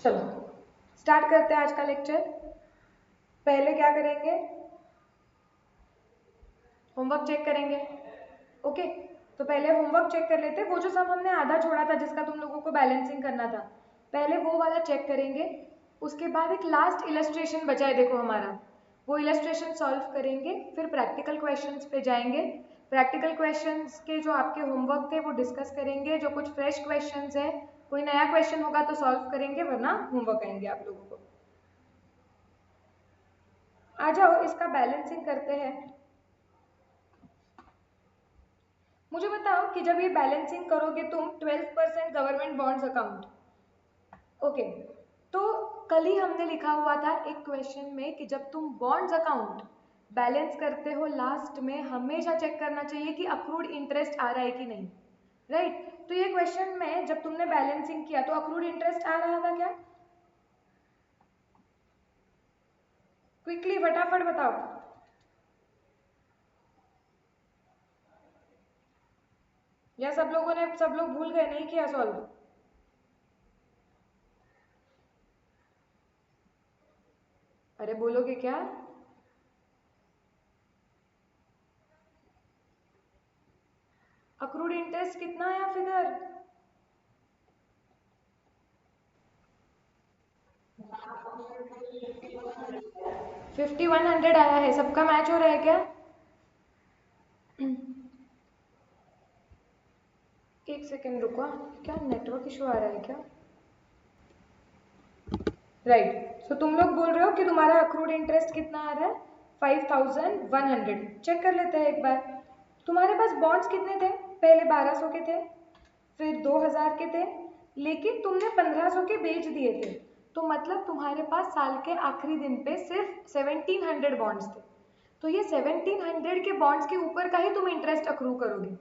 चलो स्टार्ट करते हैं आज का लेक्चर। पहले क्या करेंगे, होमवर्क चेक करेंगे। ओके, तो पहले होमवर्क चेक कर लेते हैं। वो जो सब हमने आधा छोड़ा था जिसका तुम लोगों को बैलेंसिंग करना था, पहले वो वाला चेक करेंगे। उसके बाद एक लास्ट इलस्ट्रेशन बचा है, देखो हमारा, वो इलस्ट्रेशन सॉल्व करेंगे। फिर प्रैक्टिकल क्वेश्चंस पे जाएंगे। प्रैक्टिकल क्वेश्चंस के जो आपके होमवर्क थे वो डिस्कस करेंगे। जो कुछ फ्रेश क्वेश्चंस है, कोई नया क्वेश्चन होगा तो सॉल्व करेंगे, वरना होमवर्क आएंगे आप लोगों को। आ जाओ इसका बैलेंसिंग करते हैं। मुझे बताओ कि जब ये बैलेंसिंग करोगे तुम 12% गवर्नमेंट बॉन्ड्स अकाउंट, ओके, तो कल ही हमने लिखा हुआ था एक क्वेश्चन में कि जब तुम बॉन्ड्स अकाउंट बैलेंस करते हो लास्ट में हमेशा चेक करना चाहिए कि अक्रूड इंटरेस्ट आ रहा है कि नहीं, राइट। तो ये क्वेश्चन में जब तुमने बैलेंसिंग किया तो अक्रूड इंटरेस्ट आ रहा था क्या? क्विकली फटाफट बताओ। या सब लोग भूल गए, नहीं किया सॉल्व? अरे बोलोगे क्या? अक्रूड इंटरेस्ट कितना आया फिगर? 5100 आया है। सबका मैच हो रहा है क्या? एक सेकेंड रुको, क्या नेटवर्क इशू आ रहा है क्या? राइट, सो तुम लोग बोल रहे हो कि तुम्हारा अक्रूड इंटरेस्ट कितना आ रहा है? 5100। चेक कर लेते हैं एक बार। तुम्हारे पास बॉन्ड्स कितने थे? पहले 1200 के थे, फिर 2000 के थे, लेकिन तुमने 1500 के बेच दिए थे। तो मतलब तुम्हारे पास साल के आखिरी दिन पे सिर्फ 1700 बॉन्ड्स थे। तो ये 1700 के बॉन्ड्स के ऊपर का ही तुम इंटरेस्ट अक्रू करोगे।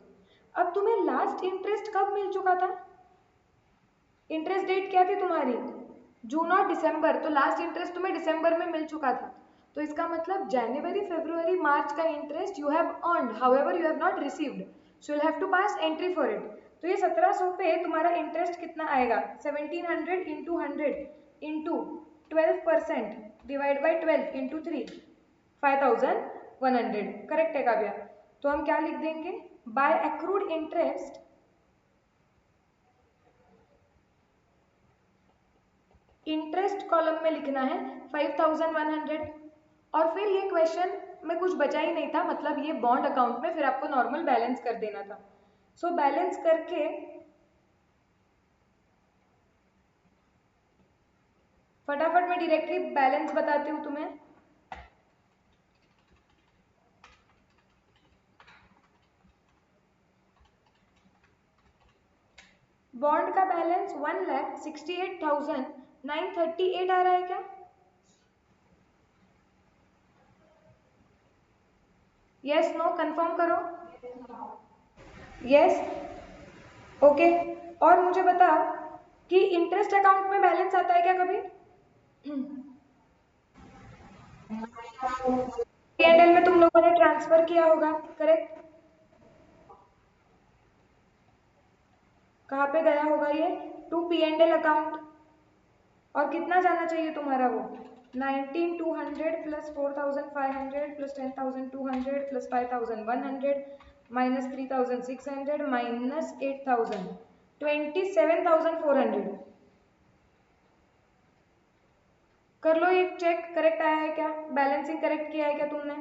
अब तुम्हें लास्ट इंटरेस्ट कब मिल चुका था? इंटरेस्ट डेट क्या थी तुम्हारी? जून और दिसंबर। तो लास्ट इंटरेस्ट तुम्हें दिसंबर में मिल चुका था। तो इसका मतलब जनवरी, फरवरी, मार्च का interest you have earned, however you have not received, so you have to pass entry for it. तो ये 1700 पे तुम्हारा इंटरेस्ट कितना आएगा? 1700 into 100 into 12% divide by 12 into 3, 5100। Correct है काव्या? तो हम क्या लिख देंगे? By accrued interest interest column में लिखना है 5100। और फिर ये क्वेश्चन में कुछ बचा ही नहीं था, मतलब ये बॉन्ड अकाउंट में फिर आपको नॉर्मल बैलेंस कर देना था। सो बैलेंस करके फटाफट मैं डायरेक्टली बैलेंस बताती हूँ तुम्हें। बॉन्ड का बैलेंस 1,68,938 आ रहा है क्या? यस नो कंफर्म करो। Yes, okay. और मुझे बताओ कि इंटरेस्ट अकाउंट में बैलेंस आता है क्या कभी? P&L में तुम लोगों ने ट्रांसफर किया होगा, करेक्ट? कहाँ पे गया होगा ये? To P&L account. और कितना जाना चाहिए तुम्हारा वो? 19,200 plus 4,500 plus 10,200 plus 5,100 minus 3,600 minus 8,000, 27,400। कर लो एक चेक, करेक्ट आया है क्या? बैलेंसिंग करेक्ट किया है क्या तुमने?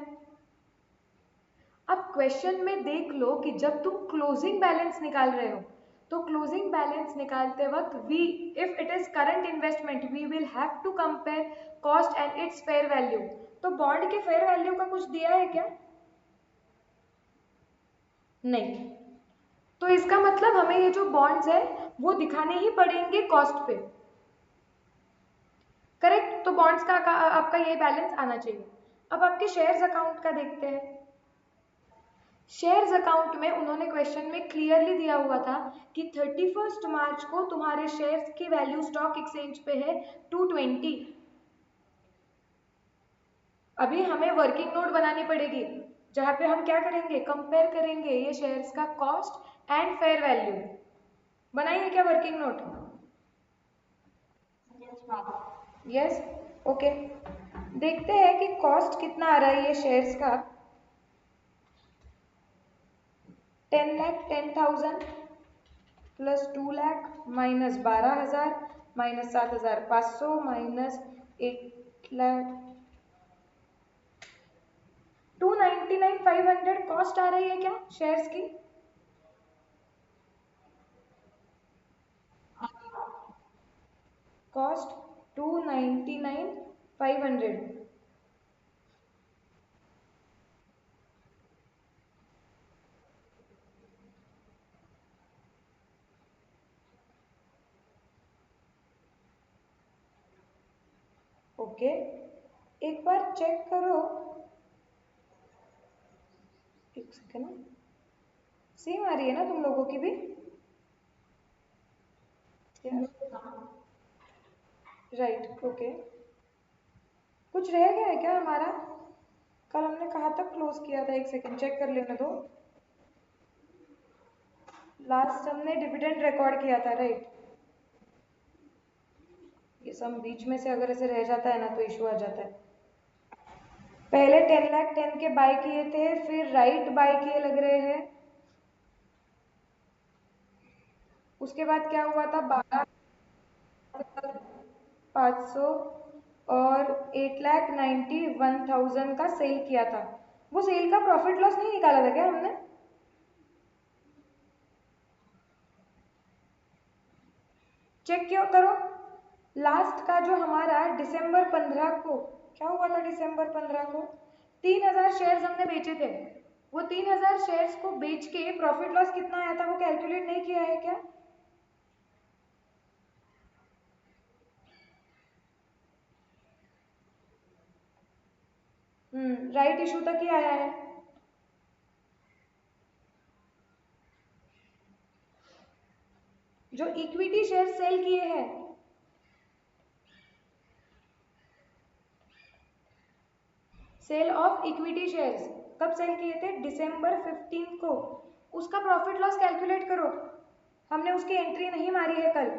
अब क्वेश्चन में देख लो कि जब तुम क्लोजिंग बैलेंस निकाल रहे हो तो क्लोजिंग बैलेंस निकालते वक्त we, if it is current investment, we will have to compare cost and its fair value. तो बॉन्ड के फेयर वैल्यू का कुछ दिया है क्या? नहीं। तो इसका मतलब हमें ये जो बॉन्ड्स है वो दिखाने ही पड़ेंगे कॉस्ट पे, करेक्ट? तो बॉन्ड्स का आपका ये बैलेंस आना चाहिए। अब आपके शेयर्स अकाउंट का देखते हैं। शेयर्स अकाउंट में उन्होंने क्वेश्चन में क्लियरली दिया हुआ था कि 31 मार्च को तुम्हारे शेयर्स की वैल्यू स्टॉक एक्सचेंज पे है 220। अभी हमें वर्किंग नोट बनानी पड़ेगी जहां पे हम क्या करेंगे, कंपेयर करेंगे ये शेयर्स का कॉस्ट एंड फेयर वैल्यू। बनाइए क्या वर्किंग नोट? Yes, okay. देखते हैं कि कॉस्ट कितना आ रहा है ये शेयर्स का। 10,10,000 plus 2 lakh minus 12,000 minus 7,500 minus 8 lakh 299,500 cost आ रही है क्या शेयर्स की? कॉस्ट 299,500। ओके, एक बार चेक करो। एक सेकेंड, सेम आ रही है ना तुम लोगों की भी? Right, okay. कुछ रह गया है क्या हमारा? कल हमने कहाँ तक क्लोज किया था? एक सेकेंड चेक कर लेने दो। लास्ट हमने डिविडेंड रिकॉर्ड किया था, राइट? ये सब बीच में से अगर ऐसे रह जाता है ना तो इशू आ जाता है। पहले 10,10,000 के बाय किए थे, फिर राइट बाय किए लग रहे हैं। उसके बाद क्या हुआ था? 12,500 और 8,91,000 का सेल किया था। वो सेल का प्रॉफिट लॉस नहीं निकाला था क्या हमने? चेक क्यों करो। लास्ट का जो हमारा दिसंबर 15 को क्या हुआ था? दिसंबर 15 को 3,000 शेयर्स हमने बेचे थे। वो 3,000 शेयर्स को बेच के प्रॉफिट लॉस कितना आया था वो कैलकुलेट नहीं किया है क्या? राइट इशू तक ही आया है। जो इक्विटी शेयर सेल किए हैं, सेल ऑफ इक्विटी शेयर्स कब सेल किए थे? दिसंबर 15 को। उसका प्रॉफिट लॉस कैलकुलेट करो। हमने उसकी एंट्री नहीं मारी है कल,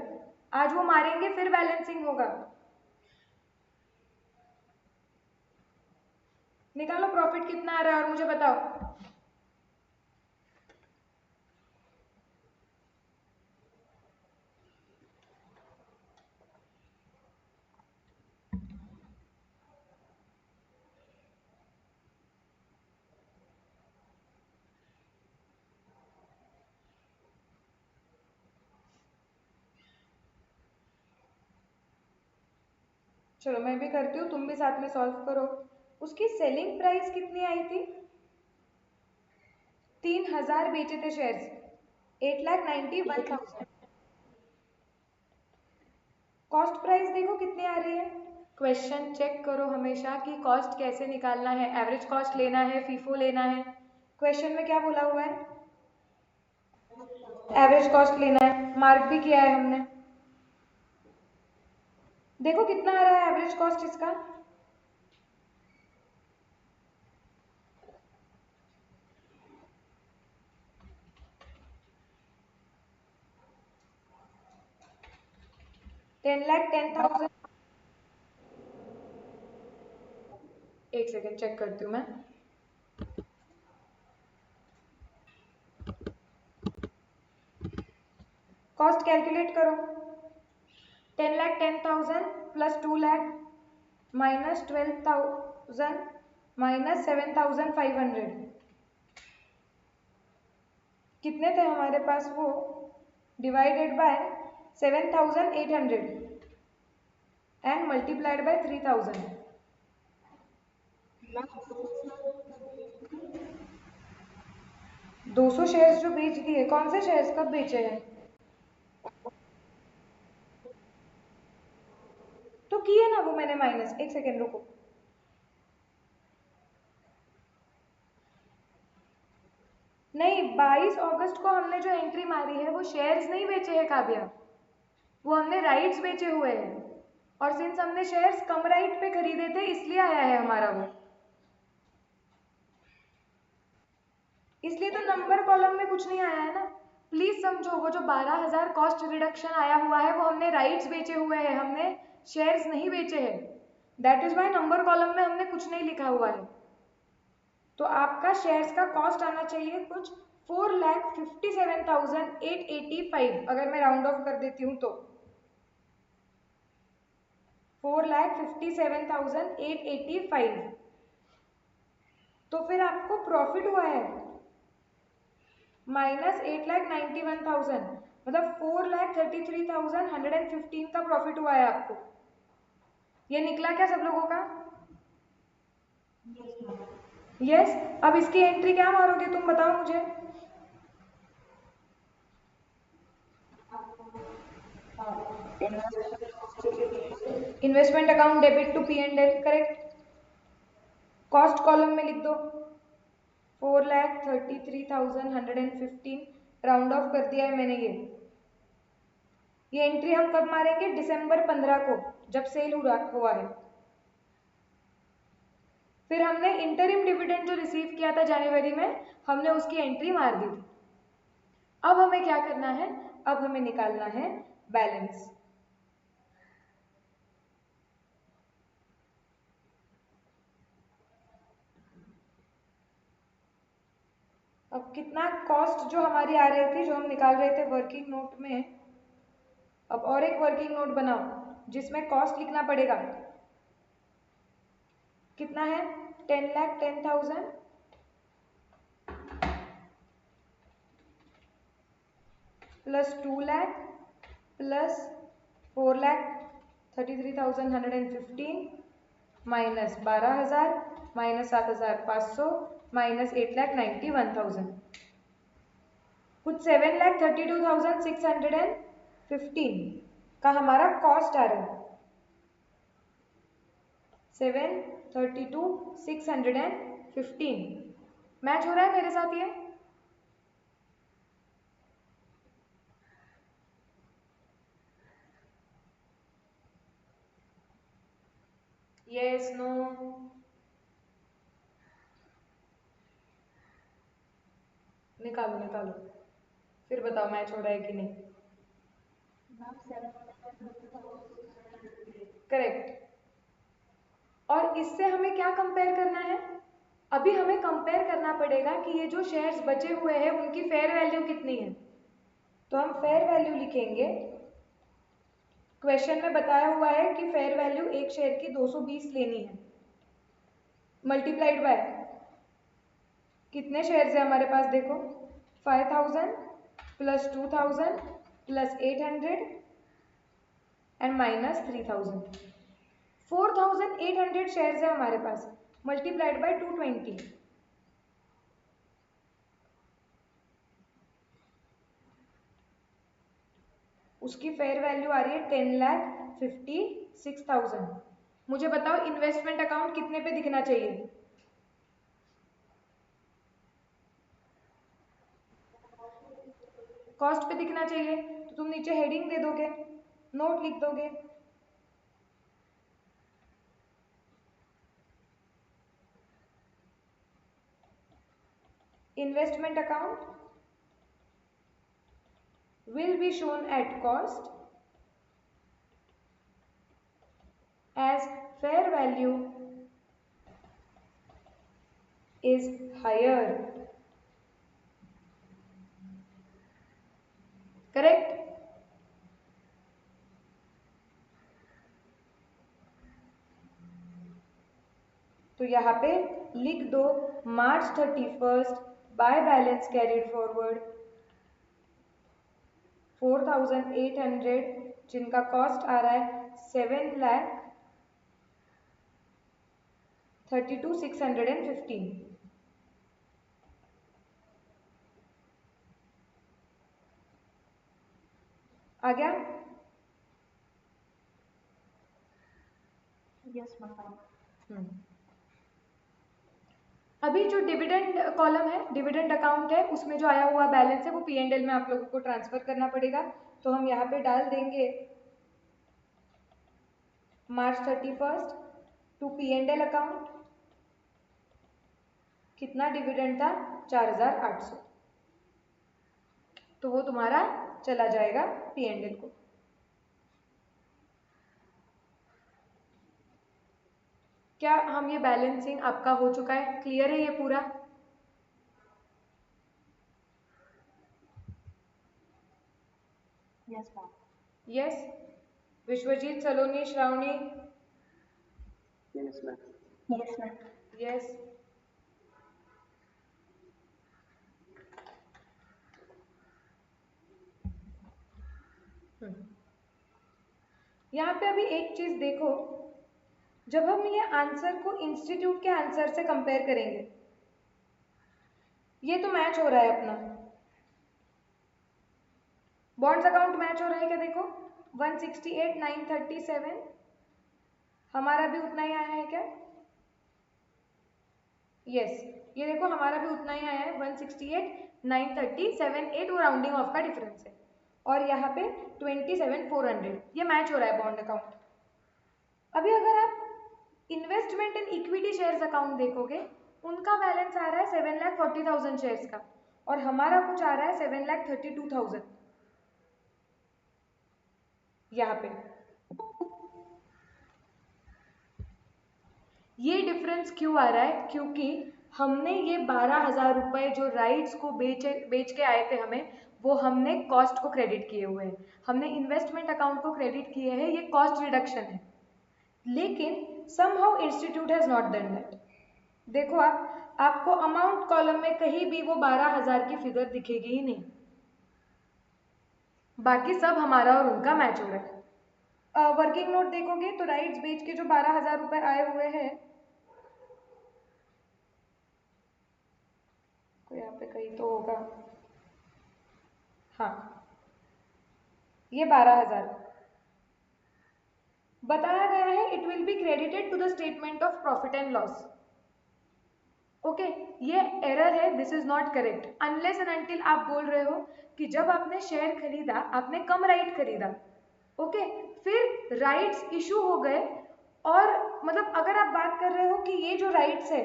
आज वो मारेंगे फिर बैलेंसिंग होगा। निकालो प्रॉफिट कितना आ रहा है और मुझे बताओ। चलो मैं भी करती हूँ, तुम भी साथ में सॉल्व करो। उसकी सेलिंग प्राइस कितनी आई थी? 3,000 बेचे थे शेयर्स, 8,91,000। कॉस्ट प्राइस देखो कितनी आ रही है। क्वेश्चन चेक करो हमेशा कि कॉस्ट कैसे निकालना है, एवरेज कॉस्ट लेना है, फीफो लेना है। क्वेश्चन में क्या बोला हुआ है? एवरेज कॉस्ट लेना है, मार्क भी किया है हमने। देखो कितना आ रहा है एवरेज कॉस्ट इसका। $10,10,000। एक सेकेंड चेक करती हूँ मैं। कॉस्ट कैलकुलेट करो। 10,10,000 प्लस 2 लाख माइनस 12,000 माइनस 7,500। कितने थे हमारे पास वो? Divided by 7,800 and multiplied by 3,000। 200 shares जो बेच दिए, कौन से शेयर्स कब बेचे हैं? तो किए ना वो मैंने माइनस, एक सेकेंड रुको। नहीं, 22 अगस्त को हमने जो एंट्री मारी है वो शेयर्स नहीं बेचे हैं काव्या, वो हमने राइट्स बेचे हुए हैं। और सिंस हमने शेयर्स कम राइट पे खरीदे थे इसलिए आया है हमारा वो। इसलिए तो नंबर कॉलम में कुछ नहीं आया है ना। प्लीज समझो, वो जो 12,000 कॉस्ट रिडक्शन आया हुआ है वो हमने राइट्स बेचे हुए हैं, हमने शेयर्स नहीं बेचे हैं, that is why number column में हमने कुछ नहीं लिखा हुआ है। तो आपका शेयर्स का कॉस्ट आना चाहिए कुछ 4,57,885, अगर मैं राउंड ऑफ कर देती हूँ तो 4,57,885। तो फिर आपको प्रॉफिट हुआ है -8,91,000, मतलब 4,33,115 का प्रॉफिट हुआ है आपको। ये निकला क्या सब लोगों का? यस अब इसकी एंट्री क्या मारोगे तुम बताओ मुझे। Investment account debit to P and L, correct. Cost column में लिख दो 4,33,115, राउंड ऑफ कर दिया है मैंने। ये एंट्री हम कब मारेंगे? दिसंबर 15 को, जब सेल हुआ है। फिर हमने इंटरिम डिविडेंड जो रिसीव किया था जनवरी में, हमने उसकी एंट्री मार दी थी। अब हमें क्या करना है? अब हमें निकालना है बैलेंस। अब कितना कॉस्ट जो हमारी आ रही थी, जो हम निकाल रहे थे वर्किंग नोट में, अब और एक वर्किंग नोट बनाओ जिसमें कॉस्ट लिखना पड़ेगा। कितना है? 10,10,000 plus 2 lakh plus 4,33,115 minus 12,000 minus 7,500 minus 8,91,000, कुछ 7,32,615 का हमारा कॉस्ट आ रहा है। 7,32,615 मैच हो रहा है मेरे साथ ये? Yes no? निकालो निकालो, फिर बताओ मैच हो रहा है कि नहीं। करेक्ट। और इससे हमें क्या कंपेयर करना है? अभी हमें कंपेयर करना पड़ेगा कि ये जो शेयर्स बचे हुए हैं उनकी फेयर वैल्यू कितनी है। तो हम फेयर वैल्यू लिखेंगे। क्वेश्चन में बताया हुआ है कि फेयर वैल्यू एक शेयर की 220 लेनी है, मल्टीप्लाइड बाय कितने शेयर्स है हमारे पास, देखो 5,000 plus 2,000 plus 800 and minus 3,000, 4,800 shares है हमारे पास, मल्टीप्लाइड बाय 220। उसकी फेयर वैल्यू आ रही है 10,56,000। मुझे बताओ इन्वेस्टमेंट अकाउंट कितने पे दिखना चाहिए? कॉस्ट पे दिखना चाहिए, तो तुम नीचे हेडिंग दे दोगे, नोट लिख दोगे। Investment account will be shown at cost as fair value is higher, correct? तो यहाँ पे लिख दो March 31st by balance carried forward 4,800, जिनका कॉस्ट आ रहा है 7,32,615। आ गया? Yes ma'am. अभी जो डिविडेंड कॉलम है, डिविडेंड अकाउंट है, उसमें जो आया हुआ बैलेंस है वो पी एंड एल में आप लोगों को ट्रांसफर करना पड़ेगा। तो हम यहाँ पे डाल देंगे March 31st to P and L account. कितना डिविडेंड था? 4,800, तो वो तुम्हारा चला जाएगा पी एंड एल को। क्या हम ये बैलेंसिंग आपका हो चुका है? क्लियर है ये पूरा? Yes ma'am. Yes. Vishwajit, Saloni, Shravani? Yes ma'am. Yes ma'am. Yes. यहाँ पे अभी एक चीज देखो, जब हम ये आंसर को इंस्टीट्यूट के आंसर से कंपेयर करेंगे, ये तो मैच हो रहा है अपना, बॉन्ड्स अकाउंट मैच हो रहा है क्या? देखो 168 937 हमारा भी उतना ही आया है क्या? यस, ये देखो हमारा भी उतना ही आया है 168 937 वो राउंडिंग ऑफ का डिफरेंस है, और यहाँ पे 27 400 ये मैच हो रहा है बॉन्ड अकाउंट। अभी अगर आप investment in equity shares account देखोगे, उनका बैलेंस आ रहा है 7,40,000 शेयर्स का, और हमारा कुछ आ रहा है 7,32,000 यहाँ पे। ये डिफरेंस क्यों आ रहा है? क्योंकि हमने ये 12,000 रुपए जो राइट्स को बेच के आए थे हमें, वो हमने कॉस्ट को क्रेडिट किए हुए हैं, हमने इन्वेस्टमेंट अकाउंट को क्रेडिट किए हैं, ये कॉस्ट रिडक्शन है। लेकिन somehow institute has not done that. देखो आपको अमाउंट कॉलम में कहीं भी वो 12,000 की फिगर दिखेगी ही नहीं, बाकी सब हमारा और उनका मैच हो रहा है। वर्किंग नोट देखोगे तो राइट्स बेच के जो 12,000 रुपए आए हुए हैं, तो यहाँ पे कहीं तो होगा, हाँ ये 12,000 बताया गया है, it will be credited to the statement of profit and loss. Okay, ये एरर है, this is not correct. Unless and until आप बोल रहे हो कि जब आपने शेयर खरीदा आपने कम राइट खरीदा, ओके, फिर राइट्स इशू हो गए, और मतलब अगर आप बात कर रहे हो कि ये जो राइट्स है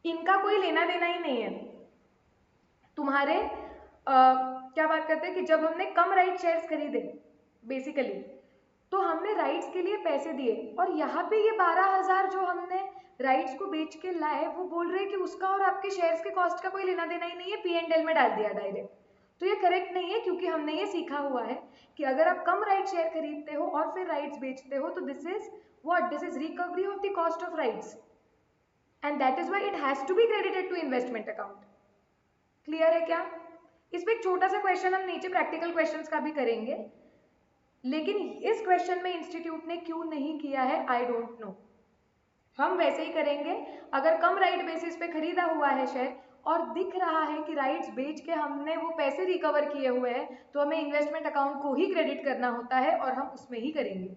इनका कोई लेना देना ही नहीं है तुम्हारे, क्या बात करते हैं कि जब हमने कम राइट शेयर्स खरीदे बेसिकली, तो हमने राइट्स के लिए पैसे दिए, और यहाँ पे ये 12,000 जो हमने राइट्स को बेच के लाए, वो बोल रहे हैं कि उसका और आपके शेयर्स के कॉस्ट का कोई लेना देना ही नहीं है, P&L में डाल दिया डायरेक्ट। तो ये करेक्ट नहीं है, क्योंकि हमने ये सीखा हुआ है कि अगर आप कम राइट शेयर खरीदते हो और फिर राइट्स बेचते हो, तो this is what, this is recovery of the cost of rights, and that is why it has to be credited to investment account. Clear है क्या? इस पे एक छोटा सा क्वेश्चन हम नीचे प्रैक्टिकल क्वेश्चंस का भी करेंगे, लेकिन इस क्वेश्चन में इंस्टीट्यूट ने क्यों नहीं किया है आई डोंट नो। हम वैसे ही करेंगे, अगर कम राइट बेसिस पे खरीदा हुआ है शेयर और दिख रहा है कि राइट्स बेच के हमने वो पैसे रिकवर किए हुए हैं, तो हमें इन्वेस्टमेंट अकाउंट को ही क्रेडिट करना होता है, और हम उसमें ही करेंगे।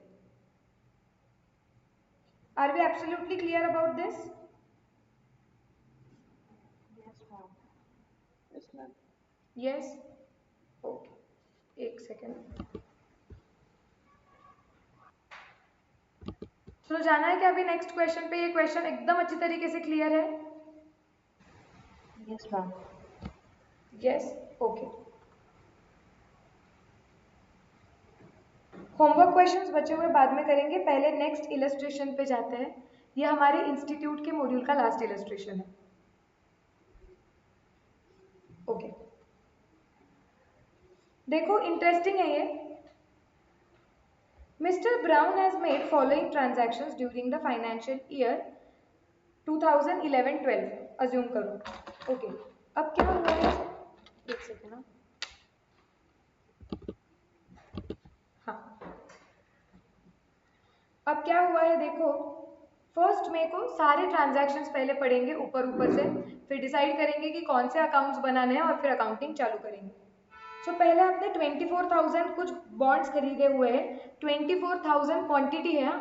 Are we absolutely clear about this? Yes ma'am. Yes ma'am. Yes, okay, एक सेकेंड। चलो जाना है क्या अभी नेक्स्ट क्वेश्चन पे? ये क्वेश्चन एकदम अच्छी तरीके से क्लियर है? Yes ma'am. Yes, okay. Homework questions बचे हुए बाद में करेंगे, पहले नेक्स्ट इलस्ट्रेशन पे जाते हैं। ये हमारे इंस्टीट्यूट के मॉड्यूल का लास्ट इलस्ट्रेशन है। ओके, देखो इंटरेस्टिंग है ये। Mister brown has made following transactions during the financial year 2011-12, assume करो। ओके, अब क्या हुआ है, एक सेकेंड ना, हाँ, अब क्या हुआ है देखो, फर्स्ट मे को सारे ट्रांजैक्शंस पहले पढ़ेंगे ऊपर ऊपर से, फिर डिसाइड करेंगे कि कौन से अकाउंट्स बनाने हैं, और फिर अकाउंटिंग चालू करेंगे। सो पहले आपने 24,000 कुछ बॉन्ड्स खरीदे हुए हैं, 24,000 क्वांटिटी है,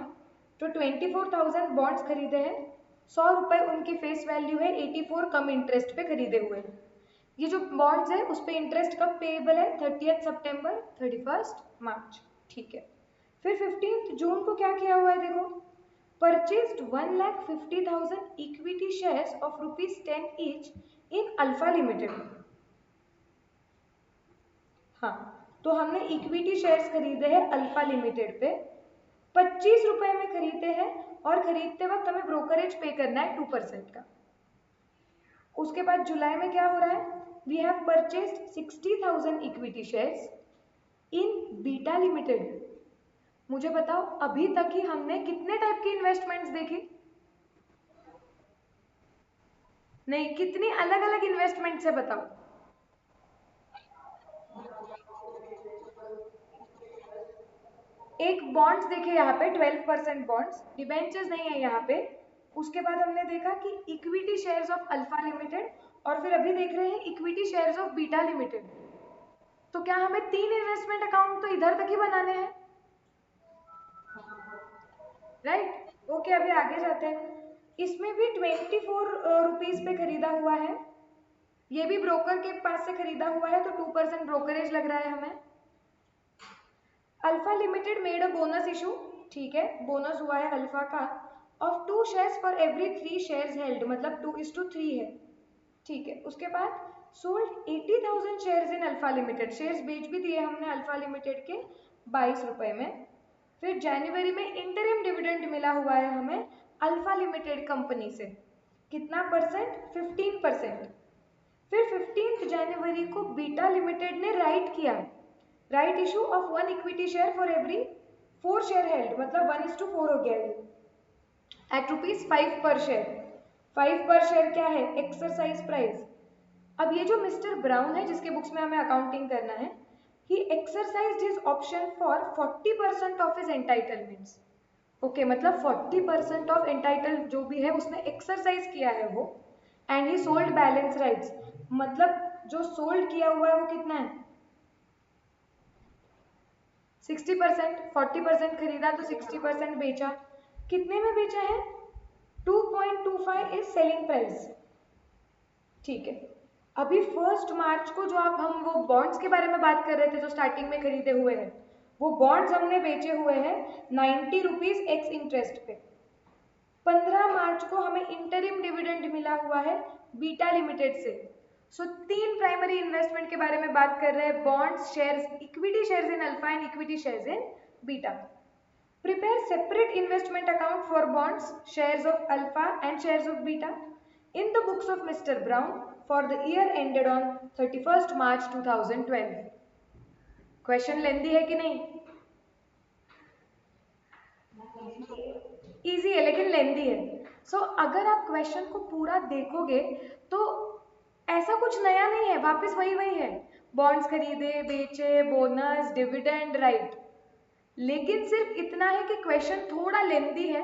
तो 24,000 बॉन्ड्स खरीदे हैं, 100 रुपए उनकी फेस वैल्यू है, 84 कम इंटरेस्ट पे खरीदे हुए हैं। ये जो बॉन्ड्स है उस पर इंटरेस्ट कब पेएबल है? 30 सितंबर, 31 मार्च, ठीक है। फिर 15 जून को क्या किया हुआ है देखो, purchased 1,50,000 equity shares of ₹10 each in Alpha limited. हाँ, तो हमने इक्विटी शेयर्स खरीदे हैं अल्फा लिमिटेड पे, ₹25 में खरीदते हैं और खरीदते वक्त हमें ब्रोकरेज पे करना है 2% का। उसके बाद जुलाई में क्या हो रहा है, we have purchased 60,000 equity shares in Beta Limited. मुझे बताओ अभी तक ही हमने कितने टाइप की इन्वेस्टमेंट्स देखी? नहीं, कितनी अलग अलग इन्वेस्टमेंट्स है बताओ। एक बॉन्ड्स देखे यहाँ पे 12% बॉन्ड्स, डिबेंचर्स नहीं है यहाँ पे। उसके बाद हमने देखा कि equity shares of Alpha limited, और फिर अभी देख रहे हैं equity shares of Beta limited. तो क्या हमें 3 इन्वेस्टमेंट अकाउंट तो इधर तक ही बनाने हैं, राइट? ओके, अभी आगे जाते हैं। इसमें भी 24 रुपीज पे खरीदा हुआ है, ये भी ब्रोकर के पास से खरीदा हुआ है, तो 2% ब्रोकरेज लग रहा है हमें। Alpha limited made a bonus issue, ठीक है, बोनस हुआ है अल्फा का, of 2 shares for every 3 shares held, मतलब 2:3 है, ठीक है। उसके बाद sold 80,000 shares in Alpha limited, shares बेच भी दिए हमने अल्फा लिमिटेड के 22 रुपए में। फिर जनवरी में इंटरिम डिविडेंड मिला हुआ है हमें अल्फा लिमिटेड कंपनी से, कितना परसेंट? 15%। फिर 15 जनवरी को बीटा लिमिटेड ने राइट किया, right issue of 1 equity share for every 4 share held, मतलब 1:4 हो गया ये, एट ₹5 पर शेयर। 5 पर शेयर क्या है? Exercise price. अब ये जो मिस्टर ब्राउन है जिसके बुक्स में हमें अकाउंटिंग करना है, he exercised his option for 40% of his entitlements. Okay, मतलब 40% ऑफ एंटाइटल जो भी है उसने एक्सरसाइज किया है वो, and he sold balance rights, मतलब जो सोल्ड किया हुआ है वो कितना है? 60%। 40% खरीदा तो 60% बेचा। कितने में बेचा है? 2.25 इज सेलिंग प्राइस, ठीक है। अभी 1 मार्च को जो आप हम वो बॉन्ड्स के बारे में बात कर रहे थे जो स्टार्टिंग में खरीदे हुए हैं, वो बॉन्ड्स हमने बेचे हुए हैं 90 रुपीज एक्स इंटरेस्ट पे। 15 मार्च को हमें इंटरिम डिविडेंड मिला हुआ है बीटा लिमिटेड से। सो 3 प्राइमरी इन्वेस्टमेंट के बारे में बात कर रहे हैं, bonds, shares, equity shares in alpha and equity shares in beta. Prepare separate investment account for bonds, shares of alpha and shares of beta in the books of Mr. Brown for the year ended on 31st March 2012. Question lengthy है कि नहीं? Easy है लेकिन lengthy है। So अगर आप question को पूरा देखोगे तो ऐसा कुछ नया नहीं है, वापस वही वही है, बॉन्ड्स खरीदे, बेचे, बोनस, डिविडेंड, राइट। लेकिन सिर्फ इतना है कि क्वेश्चन थोड़ा लेंथी है,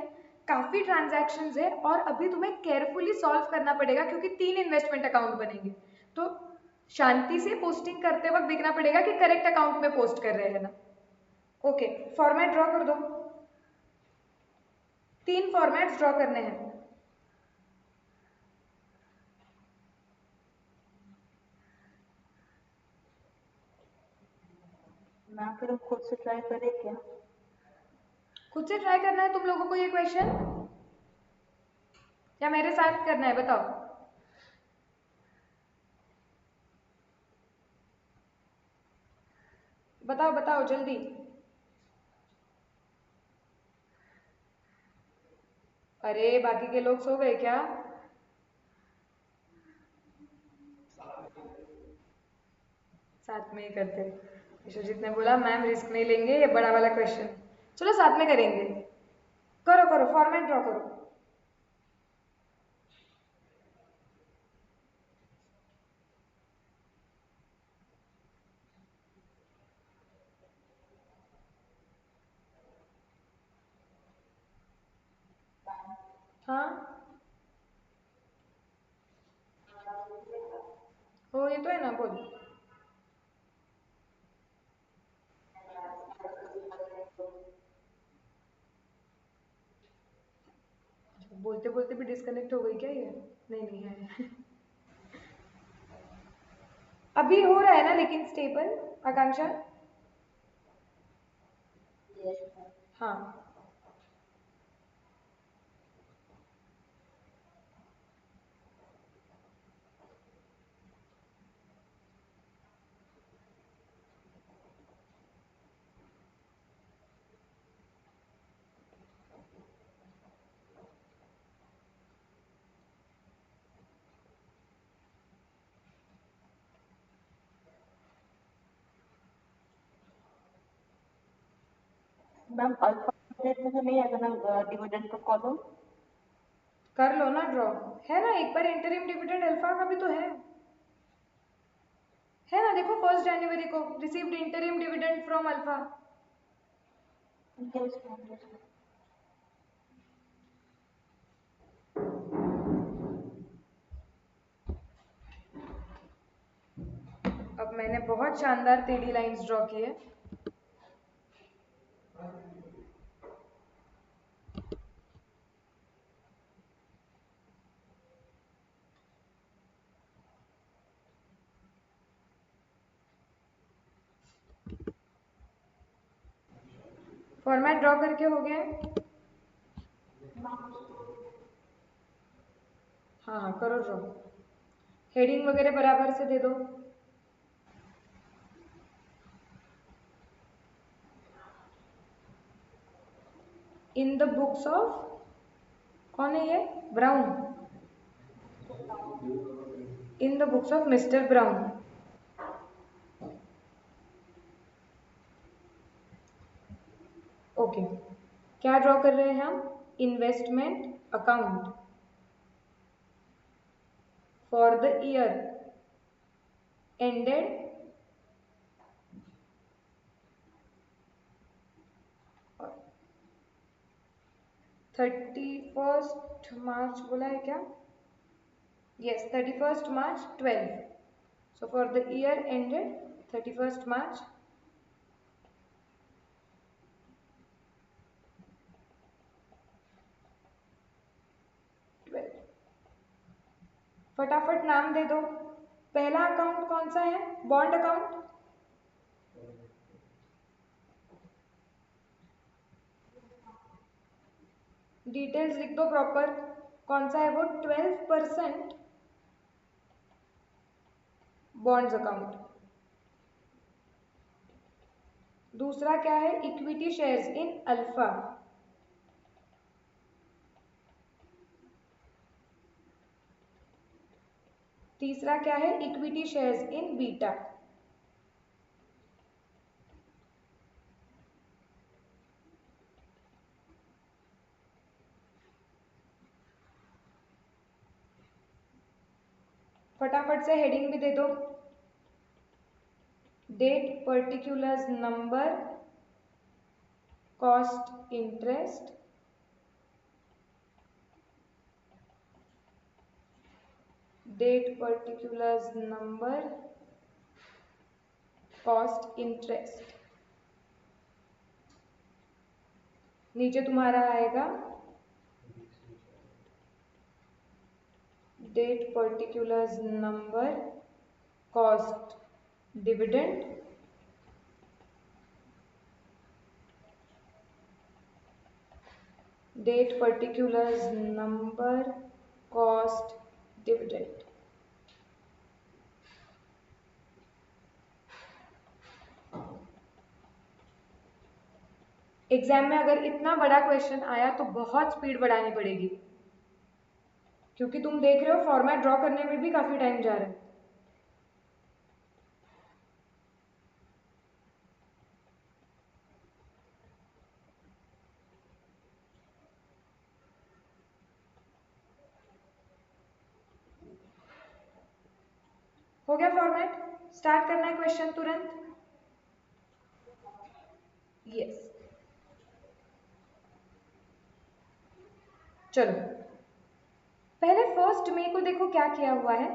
काफी ट्रांजैक्शंस है, और अभी तुम्हें केयरफुली सॉल्व करना पड़ेगा क्योंकि 3 इन्वेस्टमेंट अकाउंट बनेंगे, तो शांति से पोस्टिंग करते वक्त देखना पड़ेगा कि करेक्ट अकाउंट में पोस्ट कर रहे हैं ना। ओके, फॉर्मेट ड्रॉ कर दो। 3 फॉर्मेट्स ड्रॉ करने हैं। ना फिर हम खुद से ट्राई करें क्या? खुद से ट्राई करना है तुम लोगों को ये क्वेश्चन, या मेरे साथ करना है? बताओ। बताओ बताओ जल्दी। अरे बाकी के लोग सो गए क्या? साथ में ही करते। विश्वजीत ने बोला मैम रिस्क नहीं लेंगे, ये बड़ा वाला क्वेश्चन, चलो साथ में करेंगे। करो करो, फॉर्मेट ड्रॉ करो। हाँ, हो ये तो है ना, बोल। बोलते बोलते भी डिस्कनेक्ट हो गई क्या ये? नहीं नहीं है। अभी हो रहा है ना लेकिन स्टेबल, आकांक्षा? Yes ma'am. हाँ, मैम अल्फा डिविडेंड में तो नहीं आएगा ना डिविडेंड का कॉलम? कर लो ना ड्रॉ, है ना, एक बार इंटरिम डिविडेंड अल्फा का भी तो है ना, देखो 1 जनवरी को received interim dividend from alpha. Yes ma'am, yes ma'am. अब मैंने बहुत शानदार टेढ़ी लाइंस ड्रॉ की है। फॉर्मेट ड्रॉ करके हो गया है? हाँ हाँ करो ड्रॉ, हेडिंग वगैरह बराबर से दे दो। इन द बुक्स ऑफ, कौन है ये, brown, in the books of mister brown. Okay, क्या ड्रॉ कर रहे हैं हम, investment account for the year ended 31 मार्च बोला है क्या, yes 31 March 12, so for the year ended 31 मार्च 12। फटाफट नाम दे दो, पहला अकाउंट कौन सा है, बॉन्ड अकाउंट, डिटेल्स लिख दो प्रॉपर, कौन सा है वो, 12% बॉन्ड्स अकाउंट। दूसरा क्या है, इक्विटी शेयर्स इन अल्फा, तीसरा क्या है, इक्विटी शेयर्स इन बीटा, फटाफट से हेडिंग भी दे दो, date particulars number cost interest, date particulars number cost interest. नीचे तुम्हारा आएगा date particulars number cost dividend, date particulars number cost dividend. Exam में अगर इतना बड़ा क्वेश्चन आया तो बहुत स्पीड बढ़ानी पड़ेगी, क्योंकि तुम देख रहे हो फॉर्मेट ड्रॉ करने में भी काफी टाइम जा रहा है। हो गया फॉर्मेट, स्टार्ट करना है क्वेश्चन तुरंत, यस चलो। पहले 1 मई को देखो क्या किया हुआ है,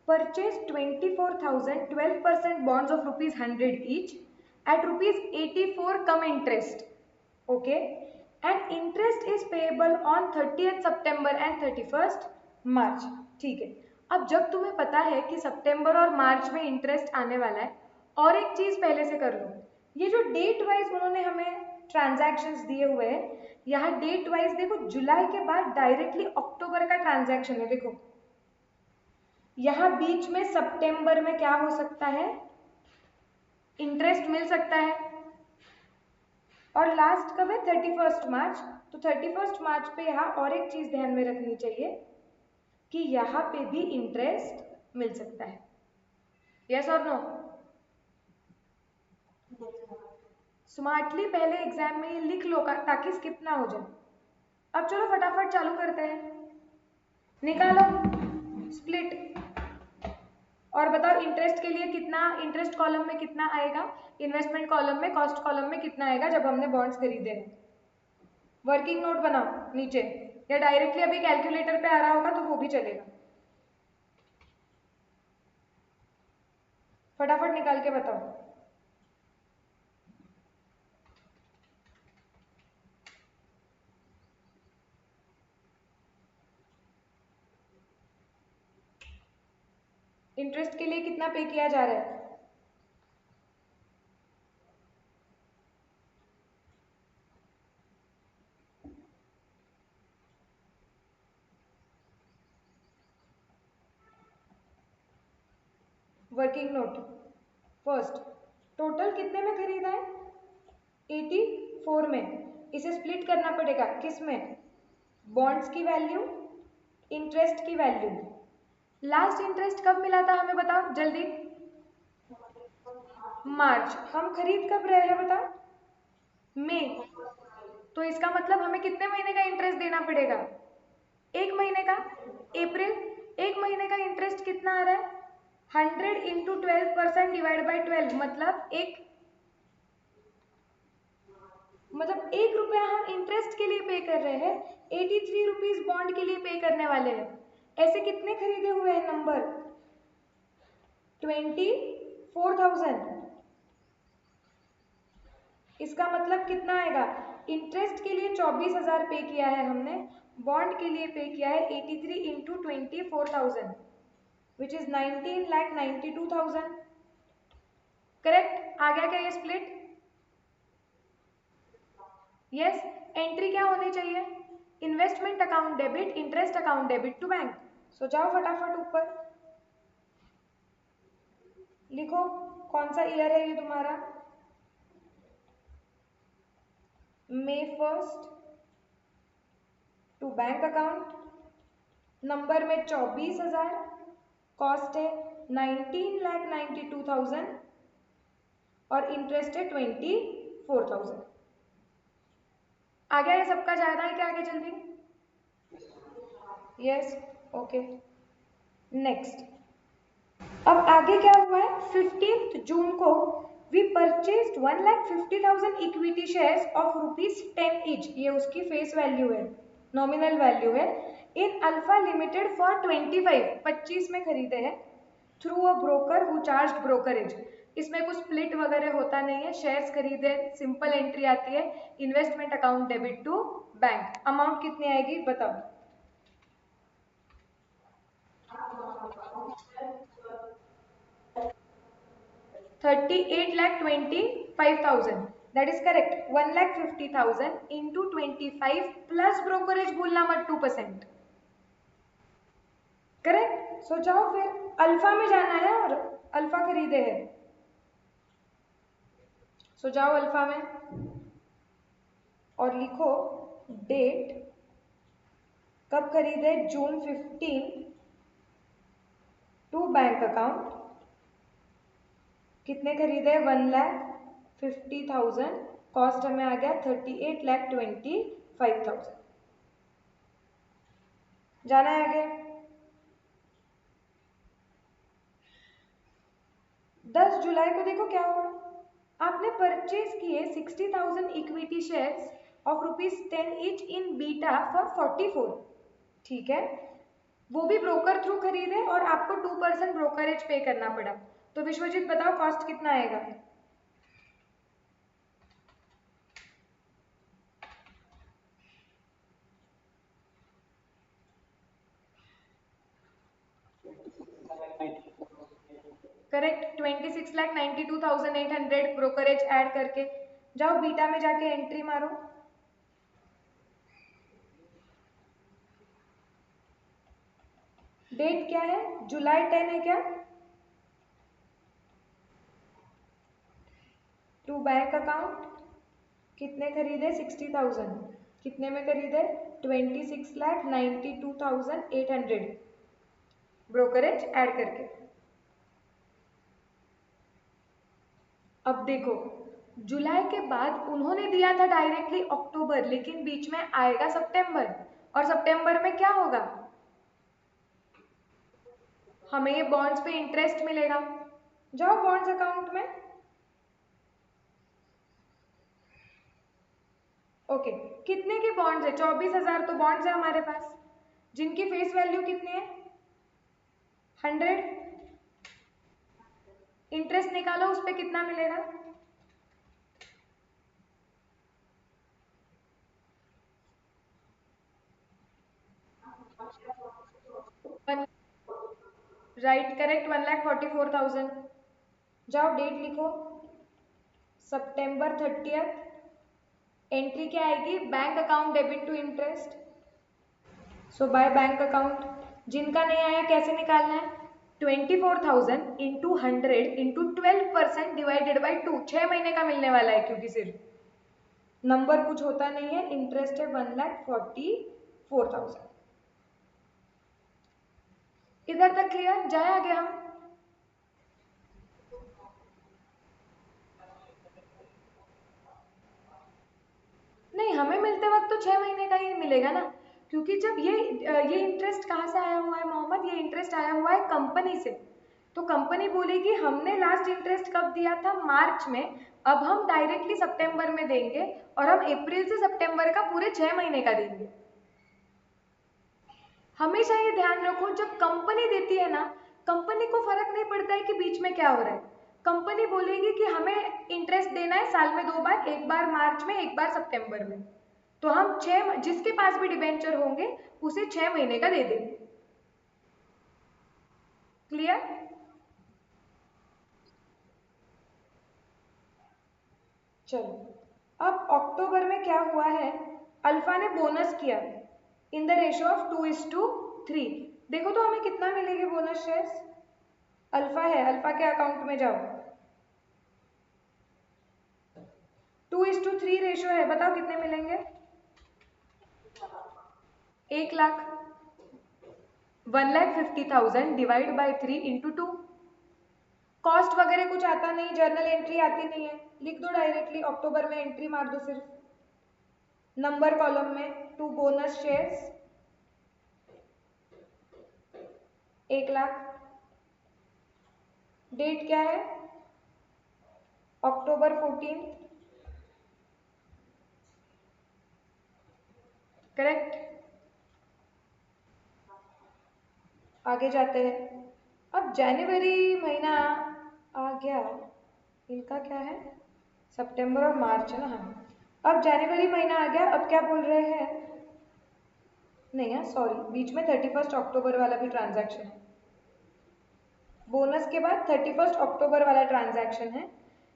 purchase 24,000 12% bonds of ₹100 each eight ₹84 come interest, okay, and interest is payable on 30th September and 31st मार्च, ठीक है। अब जब तुम्हें पता है कि सितंबर और मार्च में इंटरेस्ट आने वाला है, और एक चीज पहले से कर लो, ये जो डेट वाइज उन्होंने हमें ट्रांजैक्शंस दिए हुए हैं, यहाँ डेट वाइज देखो जुलाई के बाद डायरेक्टली अक्टूबर का ट्रांजैक्शन है, देखो यहाँ बीच में सितंबर में क्या हो सकता है, इंटरेस्ट मिल सकता है, और लास्ट कब है 31 मार्च, तो 31 मार्च पे यहाँ और एक चीज ध्यान में रखनी चाहिए कि यहाँ पे भी इंटरेस्ट मिल सकता है, यस और नो। स्मार्टली पहले एग्जाम में ये लिख लो ताकि स्किप ना हो जाए। अब चलो फटाफट चालू करते हैं। निकालो स्प्लिट और बताओ इंटरेस्ट के लिए कितना, इंटरेस्ट कॉलम में कितना आएगा, इन्वेस्टमेंट कॉलम में, कॉस्ट कॉलम में कितना आएगा जब हमने बॉन्ड्स खरीदे हैं। वर्किंग नोट बनाओ नीचे, या डायरेक्टली अभी कैलकुलेटर पे आ रहा होगा तो वो भी चलेगा। फटाफट निकाल के बताओ। इंटरेस्ट के लिए कितना पे किया जा रहा है? वर्किंग नोट फर्स्ट, टोटल कितने में खरीदा है? 84 में। इसे स्प्लिट करना पड़ेगा किस में? बॉन्ड्स की वैल्यू, इंटरेस्ट की वैल्यू। लास्ट इंटरेस्ट कब मिला था हमें बताओ जल्दी। मार्च। हम खरीद कब रहे हैं बताओ? मई। तो इसका मतलब हमें कितने महीने का इंटरेस्ट देना पड़ेगा? एक महीने का। अप्रैल। एक महीने का इंटरेस्ट कितना आ रहा है? 100 इंटू 12% डिवाइड बाई 12, मतलब एक रुपया हम इंटरेस्ट के लिए पे कर रहे हैं, 83 रुपीज बॉन्ड के लिए पे करने वाले हैं। ऐसे कितने खरीदे हुए हैं नंबर? 24,000। इसका मतलब कितना आएगा? इंटरेस्ट के लिए 24,000 पे किया है हमने, बॉन्ड के लिए पे किया है 83 इंटू 24,000 विच इज 19,92,000। करेक्ट? आ गया क्या ये स्प्लिट? यस। एंट्री क्या होनी चाहिए? Investment account debit, interest account debit to bank. So जाओ फटाफट ऊपर लिखो कौन सा ईयर है ये तुम्हारा। May 1st to bank account, number में 24,000, कॉस्ट है 19,92,000 और इंटरेस्ट है 24,000। आ गया ये सबका? ज्यादा है क्या आगे जल्दी? यस। Okay next. अब आगे क्या हुआ है? 15th जून को we purchased 1,50,000 equity shares of ₹10 each, ये उसकी फेस वैल्यू है, नॉमिनल वैल्यू है, इन अल्फा लिमिटेड फॉर 25 में खरीदे हैं through a broker who charged brokerage. इसमें कुछ स्प्लिट वगैरह होता नहीं है, शेयर्स खरीदे, सिंपल एंट्री आती है, investment account debit to bank. Amount कितनी आएगी बताओ? 38,25,000, that is correct। 1,50,000 into 25 plus brokerage बोलना मत 2%। करेक्ट? सो जाओ फिर अल्फा में जाना है और अल्फा खरीदे हैं, सो जाओ अल्फा में और लिखो डेट, कब खरीदे? जून 15 टू बैंक अकाउंट, कितने खरीदे? 1,50,000, कॉस्ट हमें आ गया 38,25,000। जाना है आगे। 10 जुलाई को देखो क्या हुआ, आपने परचेज किए 60,000 equity shares of ₹10 each in beta for 44। ठीक है, वो भी ब्रोकर थ्रू खरीदे और आपको 2% ब्रोकरेज पे करना पड़ा। तो विश्वजीत बताओ कॉस्ट कितना आएगा? करेक्ट, 26,92,800 ब्रोकरेज ऐड करके। जाओ बीटा में जाके एंट्री मारो। डेट क्या है? जुलाई 10 है क्या? टू बैंक अकाउंट, कितने खरीदे? 60,000, कितने में खरीदे? 26,92,800 ब्रोकरेज ऐड करके। अब देखो जुलाई के बाद उन्होंने दिया था डायरेक्टली अक्टूबर, लेकिन बीच में आएगा सितंबर, और सितंबर में क्या होगा, हमें ये बॉन्ड्स पे इंटरेस्ट मिलेगा। जाओ बॉन्ड्स अकाउंट में। ओके, कितने के बॉन्ड्स है, 24,000 तो बॉन्ड्स है हमारे पास, जिनकी फेस वैल्यू कितनी है, 100। इंटरेस्ट निकालो, उस पर कितना मिलेगा, राइट, करेक्ट, 1,44,000। जाओ डेट लिखो, September 30। एंट्री क्या आएगी, bank account debit to interest. So by bank account, जिनका नहीं आया कैसे निकालना है, 24,000 इंटू 100 इंटू 12% डिवाइडेड बाई 2, 6 महीने का मिलने वाला है, क्योंकि सिर्फ नंबर कुछ होता नहीं है, इंटरेस्ट है 1,44,000। इधर तक क्लियर, जाए आगे हम। नहीं, हमें मिलते वक्त तो 6 महीने का ही मिलेगा ना, क्योंकि जब ये इंटरेस्ट कहाँ से आया हुआ है मोहम्मद, ये इंटरेस्ट आया हुआ है कंपनी से। तो कंपनी बोलेगी हमने लास्ट इंटरेस्ट कब दिया था, मार्च में, अब हम डायरेक्टली सितंबर में देंगे, और हम अप्रैल से सितंबर का पूरे 6 महीने का देंगे। हमेशा ये ध्यान रखो, जब कंपनी देती है ना, कंपनी को फर्क नहीं पड़ता है कि बीच में क्या हो रहा है। कंपनी बोलेगी कि हमें इंटरेस्ट देना है साल में 2 बार, एक बार मार्च में, एक बार सितंबर में, तो हम जिसके पास भी डिबेंचर होंगे उसे 6 महीने का दे देंगे। क्लियर। चलो, अब अक्टूबर में क्या हुआ है, अल्फा ने बोनस किया इन द रेशियो ऑफ 2:3। देखो तो हमें कितना मिलेंगे बोनस शेयर्स, अल्फा है, अल्फा के अकाउंट में जाओ, 2:3 रेशियो है, बताओ कितने मिलेंगे, 1,00,000। 1,50,000 डिवाइड बाई 3 इंटू 2। कॉस्ट वगैरह कुछ आता नहीं, जर्नल एंट्री आती नहीं है, लिख दो डायरेक्टली, अक्टूबर में एंट्री मार दो सिर्फ नंबर कॉलम में, टू बोनस शेयर्स 1,00,000। डेट क्या है, October 14। करेक्ट। आगे जाते हैं, अब जनवरी महीना आ गया, इनका क्या है, सितंबर और मार्च है ना, हाँ। अब जनवरी महीना आ गया, अब क्या बोल रहे हैं, नहीं यार सॉरी, बीच में 31 अक्टूबर वाला भी ट्रांजैक्शन है, बोनस के बाद 31 अक्टूबर वाला ट्रांजैक्शन है,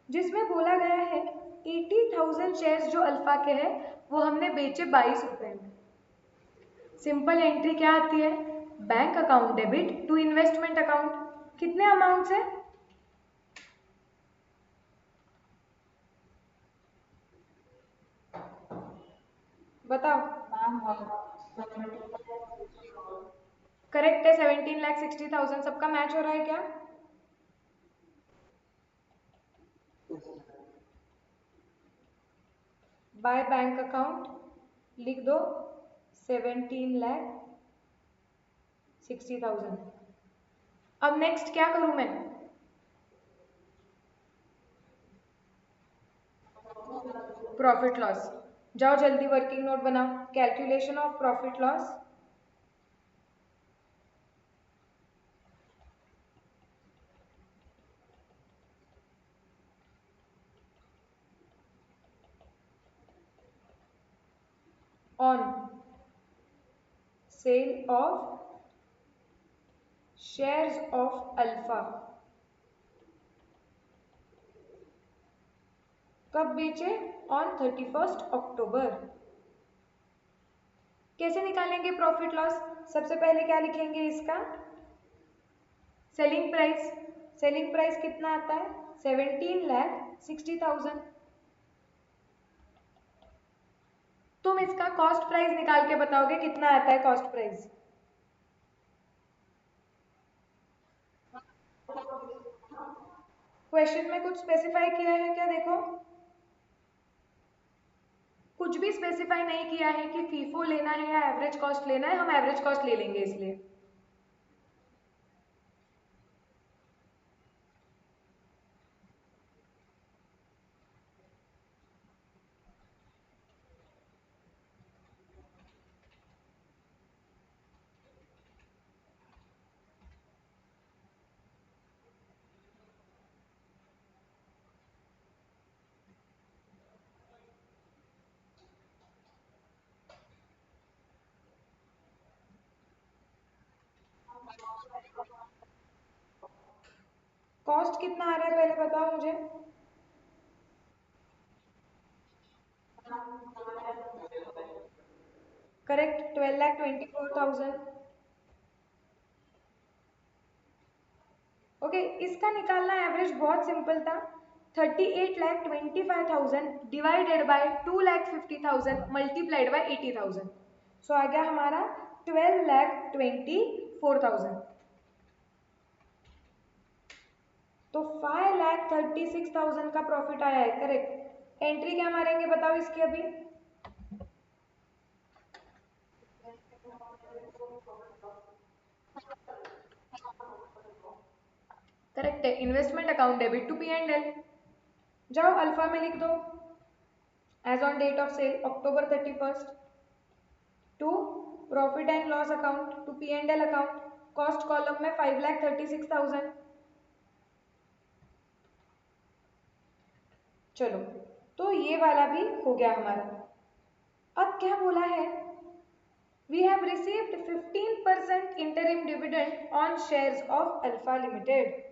जिसमें बोला गया है 80,000 शेयर्स जो अल्फा के हैं वो हमने बेचे 22 रुपए में। सिंपल एंट्री क्या आती है, bank account debit to investment account. कितने अमाउंट से, बताओ। करेक्ट है, 17,60,000। सबका मैच हो रहा है क्या, बाय बैंक अकाउंट लिख दो, 17,60,000। अब नेक्स्ट क्या करूं मैं, प्रॉफिट लॉस। जाओ जल्दी वर्किंग नोट बनाओ, calculation of profit loss. On sale of shares of alpha, कब बेचे, ऑन 31 अक्टूबर। कैसे निकालेंगे प्रॉफिट लॉस, सबसे पहले क्या लिखेंगे इसका, सेलिंग प्राइस। सेलिंग प्राइस कितना आता है, 17,60,000। तुम इसका कॉस्ट प्राइस निकाल के बताओगे कितना आता है कॉस्ट प्राइस, क्वेश्चन में कुछ स्पेसिफाई किया है क्या, देखो, कुछ भी स्पेसिफाई नहीं किया है कि फीफो लेना है या एवरेज कॉस्ट लेना है, हम एवरेज कॉस्ट ले लेंगे इसलिए। कॉस्ट कितना आ रहा है पहले बताओ मुझे। करेक्ट, 12,24,000। ओके, इसका निकालना एवरेज बहुत सिंपल था। 38,25,000 डिवाइडेड बाय 2,50,000 मल्टीप्लाइड बाय 80,000। सो आ गया हमारा 12,24,000। तो 5,36,000 का प्रॉफिट आया है। करेक्ट। एंट्री क्या मारेंगे बताओ इसकी अभी। करेक्ट है, investment account debit to P and L. जाओ अल्फा में लिख दो, as on date of sale October 31st, to profit and loss account to P and L account, cost column में 5,36,000। चलो, तो ये वाला भी हो गया हमारा। अब क्या बोला है, we have received 15% interim dividend on shares of Alpha Limited.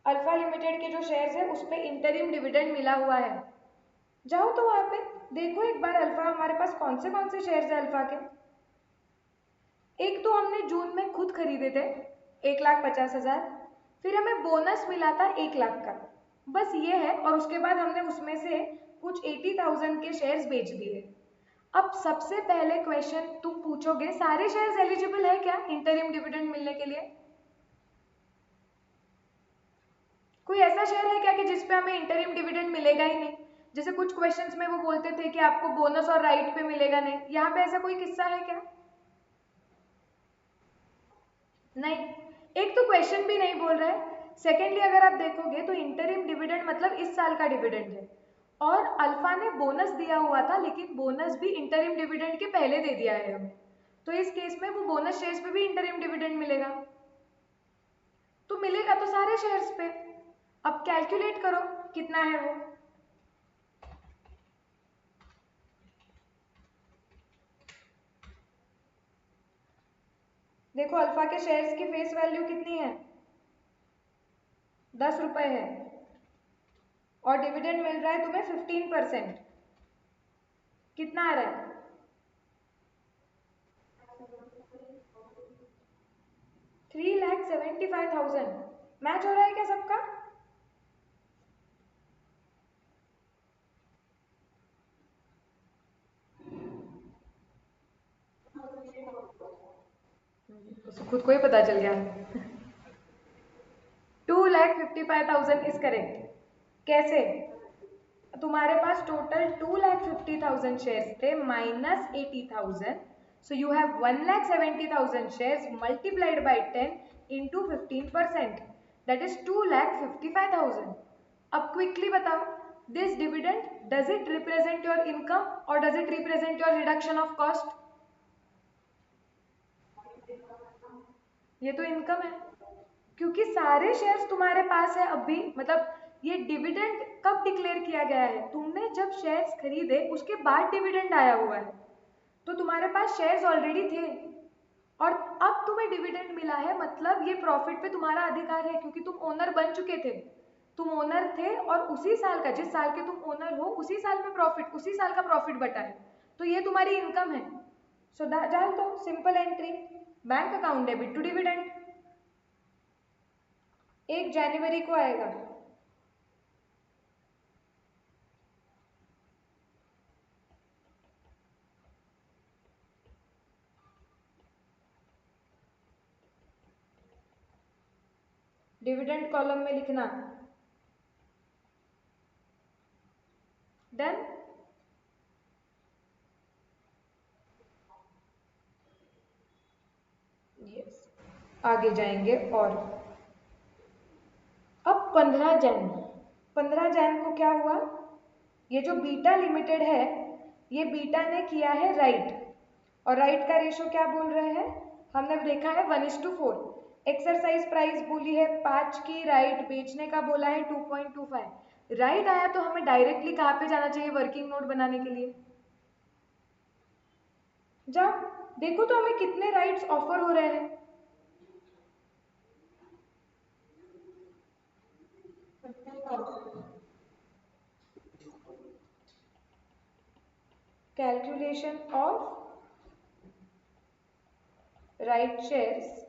Alpha Limited के जो शेयर्स है उसमें इंटरिम डिविडेंड मिला हुआ है। जाओ तो वहां पे देखो एक बार अल्फा हमारे पास कौन से शेयर्स है अल्फा के। एक तो हमने जून में खुद खरीदे थे 1,50,000, फिर हमें बोनस मिला था 1,00,000 का, बस ये है। और उसके बाद हमने उसमें से कुछ 80,000 के शेयर्स बेच दिए। अब सबसे पहले क्वेश्चन तुम पूछोगे, सारे शेयर्स एलिजिबल है क्या इंटरिम डिविडेंड मिलने के लिए? कोई ऐसा शेयर है क्या कि जिसपे हमें इंटरिम डिविडेंड मिलेगा ही नहीं? जैसे कुछ क्वेश्चंस में वो बोलते थे कि आपको बोनस और राइट पे मिलेगा नहीं, यहाँ पे ऐसा कोई किस्सा है क्या? नहीं। एक तो क्वेश्चन भी नहीं बोल रहा है, सेकेंडली अगर आप देखोगे तो इंटरिम डिविडेंड मतलब इस साल का डिविडेंड है, और अल्फा ने बोनस दिया हुआ था, लेकिन बोनस भी इंटरिम डिविडेंड के पहले दे दिया है हमें। तो इस केस में वो बोनस शेयर्स पे भी इंटरिम डिविडेंड मिलेगा, तो मिलेगा तो सारे शेयर्स पे। अब कैलकुलेट करो कितना है वो। देखो अल्फा के शेयर्स की फेस वैल्यू कितनी है, 10 रुपए है, और डिविडेंड मिल रहा है तुम्हें 15%। कितना आ रहा है? 3,75,000। मैच हो रहा है क्या सबका? खुद को ही पता चल गया। 2,55,000 इज करेक्ट। कैसे? तुम्हारे पास टोटल 2,50,000 शेयर्स थे minus 80,000, so you have 1,70,000 shares multiplied by 10 into 15%, that is 2,55,000। अब क्विकली बताओ, this dividend does it represent your income और does it represent your reduction of cost? ये तो इनकम है, क्योंकि सारे शेयर्स तुम्हारे पास है अभी। मतलब ये डिविडेंड कब डिक्लेयर किया गया है, तुमने जब शेयर्स खरीदे उसके बाद डिविडेंड आया हुआ है, तो तुम्हारे पास शेयर्स ऑलरेडी थे, और अब तुम्हें डिविडेंड मिला है, मतलब ये प्रॉफिट पे तुम्हारा अधिकार है, क्योंकि तुम ओनर बन चुके थे। तुम ओनर थे और उसी साल का, जिस साल के तुम ओनर हो उसी साल में प्रॉफिट, उसी साल का प्रॉफिट बटा है, तो ये तुम्हारी इनकम है। सो जान दो, simple entry, bank account debit to dividend. 1 जनवरी को आएगा। डिविडेंड कॉलम में लिखना। डन। आगे जाएंगे। और अब 15 जैन को क्या हुआ, ये जो बीटा लिमिटेड है, ये बीटा ने किया है राइट, और राइट का रेशो क्या बोल रहे हैं, हमने देखा है 1:4। एक्सरसाइज प्राइस बोली है 5 की, राइट बेचने का बोला है 2.25। राइट आया तो हमें डायरेक्टली कहाँ पे जाना चाहिए वर्किंग नोट बनाने के लिए, जाओ देखो तो हमें कितने राइट्स ऑफर हो रहे हैं। Calculation of right shares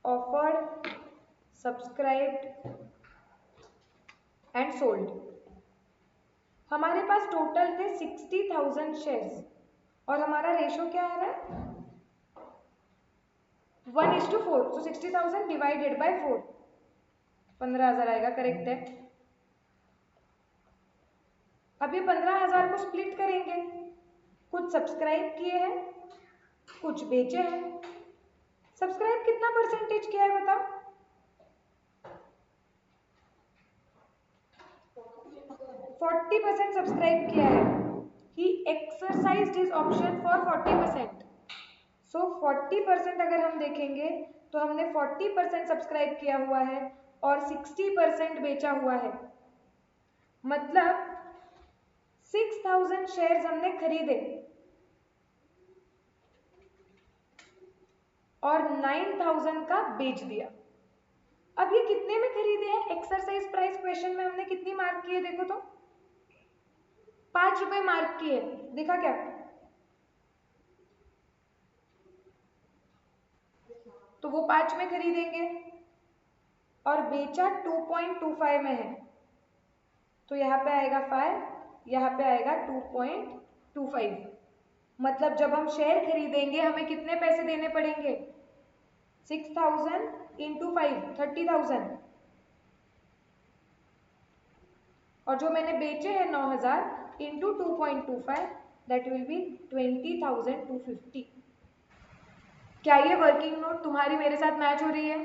offered, subscribed and sold. हमारे पास टोटल थे 60,000 शेयर्स, और हमारा रेशो क्या आ रहा है 1:4। तो 60,000 डिवाइडेड बाय 4, 15,000 आएगा, करेक्ट है। अब ये 15,000 को स्प्लिट करेंगे, कुछ सब्सक्राइब किए हैं, कुछ बेचे हैं। सब्सक्राइब कितना परसेंटेज किया है बताओ, 40% सब्सक्राइब किया है। He exercised his option for 40%। सो 40% अगर हम देखेंगे तो हमने 40% सब्सक्राइब किया हुआ है और 60% बेचा हुआ है, मतलब 6,000 शेयर्स हमने खरीदे और 9,000 का बेच दिया। अब ये कितने में खरीदे हैं, एक्सरसाइज प्राइस क्वेश्चन में हमने कितनी मार्क की है देखो तो, 5 रुपए मार्क की है, देखा क्या, तो वो 5 में खरीदेंगे और बेचा 2.25 में है, तो यहाँ पे आएगा 5, यहाँ पे आएगा 2.25। मतलब जब हम शेयर खरीदेंगे हमें कितने पैसे देने पड़ेंगे, 6,000 इंटू 5, 30,000, और जो मैंने बेचे हैं 9,000 इंटू 2.25, दैट विल बी 20,250। क्या ये वर्किंग नोट तुम्हारी मेरे साथ मैच हो रही है,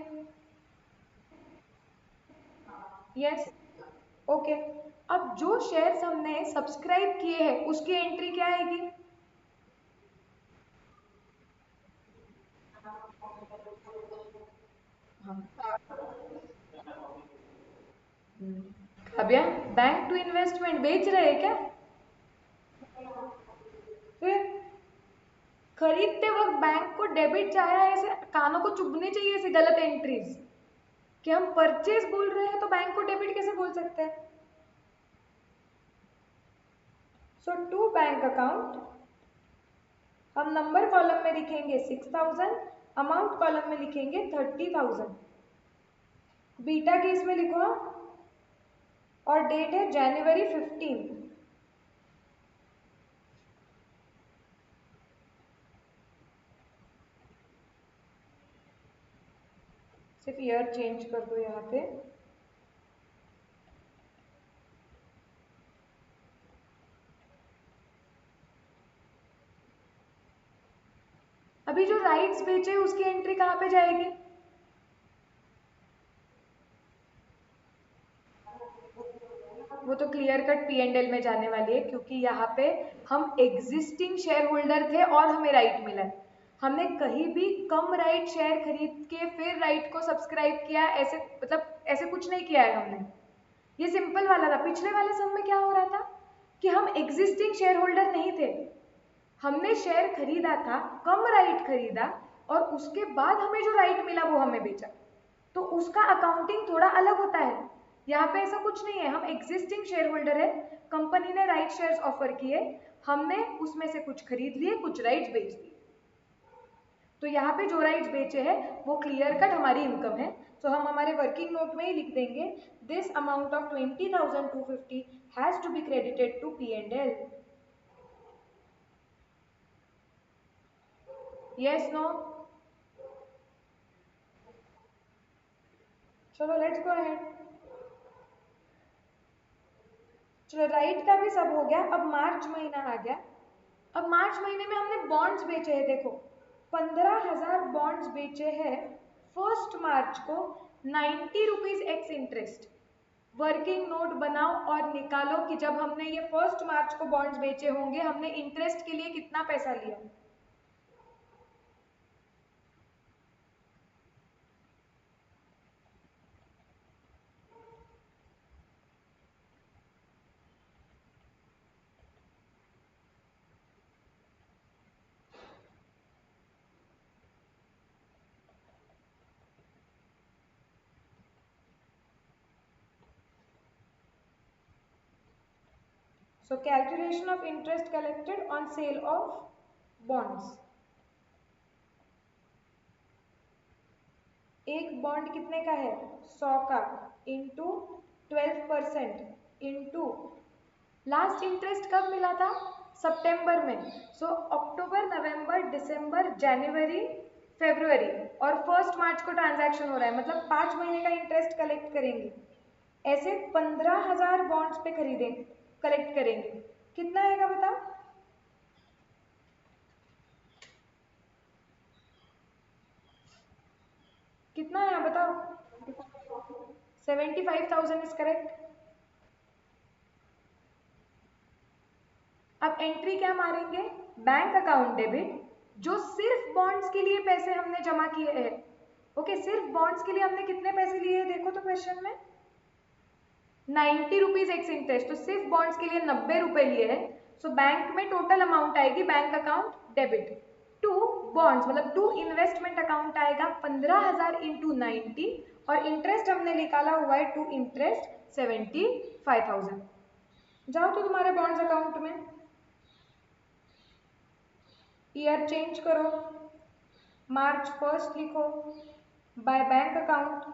यस, ओके। अब जो शेयर्स हमने सब्सक्राइब किए हैं उसकी एंट्री क्या आएगी, हाँ, काव्या बैंक टू इन्वेस्टमेंट बेच रहे हैं क्या, फिर खरीदते वक्त बैंक को डेबिट जा रहा है, ऐसे कानों को चुभने चाहिए ऐसे गलत एंट्रीज, कि हम परचेज बोल रहे हैं तो बैंक को डेबिट कैसे बोल सकते हैं। सो टू बैंक अकाउंट, हम नंबर कॉलम में लिखेंगे 6,000, अमाउंट कॉलम में लिखेंगे 30,000, बीटा केस में लिखो, और डेट है जनवरी 15। सिर्फ ईयर चेंज कर दो यहाँ पे, अभी जो राइट्स बेचे उसकी एंट्री कहाँ पे जाएगी, वो तो क्लियर कट P&L में जाने वाली है, क्योंकि यहाँ पे हम एग्जिस्टिंग शेयर होल्डर थे और हमें राइट मिला है। हमने कहीं भी कम राइट शेयर खरीद के फिर राइट को सब्सक्राइब किया, ऐसे मतलब ऐसे कुछ नहीं किया है हमने। ये सिंपल वाला था। पिछले वाले सम में क्या हो रहा था कि हम एग्जिस्टिंग शेयर होल्डर नहीं थे, हमने शेयर खरीदा था, कम राइट खरीदा, और उसके बाद हमें जो राइट मिला वो हमें बेचा, तो उसका अकाउंटिंग थोड़ा अलग होता है। यहाँ पे ऐसा कुछ नहीं है, हम एग्जिस्टिंग शेयर होल्डर है, कंपनी ने राइट शेयर्स ऑफर किए, हमने उसमें से कुछ खरीद लिए, कुछ राइट्स बेच दिए, तो यहाँ पे जो राइट्स बेचे हैं वो क्लियर कट हमारी इनकम है। तो हम हमारे वर्किंग नोट में ही लिख देंगे, this amount of 20,250 has to be credited to P&L। Yes no, चलो लेट्स गो अहेड। चलो राइट का भी सब हो गया, अब मार्च महीना आ गया। अब मार्च महीने में हमने बॉन्ड्स बेचे हैं, देखो 15,000 बॉन्ड्स बेचे हैं 1 मार्च को 90 rupees x interest. Working note बनाओ और निकालो कि जब हमने ये 1 मार्च को बॉन्ड्स बेचे होंगे हमने इंटरेस्ट के लिए कितना पैसा लिया। So calculation of interest collected on sale of bonds। एक बॉन्ड कितने का है 100 का इंटू 12% इंटू लास्ट इंटरेस्ट कब मिला था सितंबर में। सो अक्टूबर नवंबर दिसंबर जनवरी फरवरी और 1 मार्च को ट्रांजैक्शन हो रहा है, मतलब 5 महीने का इंटरेस्ट कलेक्ट करेंगे। ऐसे 15,000 बॉन्ड्स पे खरीदेंगे कलेक्ट करेंगे। कितना आएगा बताओ। कितना आया बताओ। 75,000 इज करेक्ट। अब एंट्री क्या मारेंगे बैंक अकाउंट डेबिट, जो सिर्फ बॉन्ड्स के लिए पैसे हमने जमा किए हैं। ओके, सिर्फ बॉन्ड्स के लिए हमने कितने पैसे लिए हैं देखो तो क्वेश्चन में 90 रुपीज एक्स इंटरेस्ट, तो सिर्फ बॉन्ड्स के लिए 90 रुपए लिए हैं। सो बैंक में टोटल अमाउंट आएगी bank account debit to bonds, मतलब टू इन्वेस्टमेंट अकाउंट आएगा 15,000 इंटू 90 और इंटरेस्ट हमने निकाला हुआ है टू इंटरेस्ट 75,000। जाओ तो तुम्हारे बॉन्ड्स अकाउंट में ईयर चेंज करो, मार्च 1 लिखो, बाय बैंक अकाउंट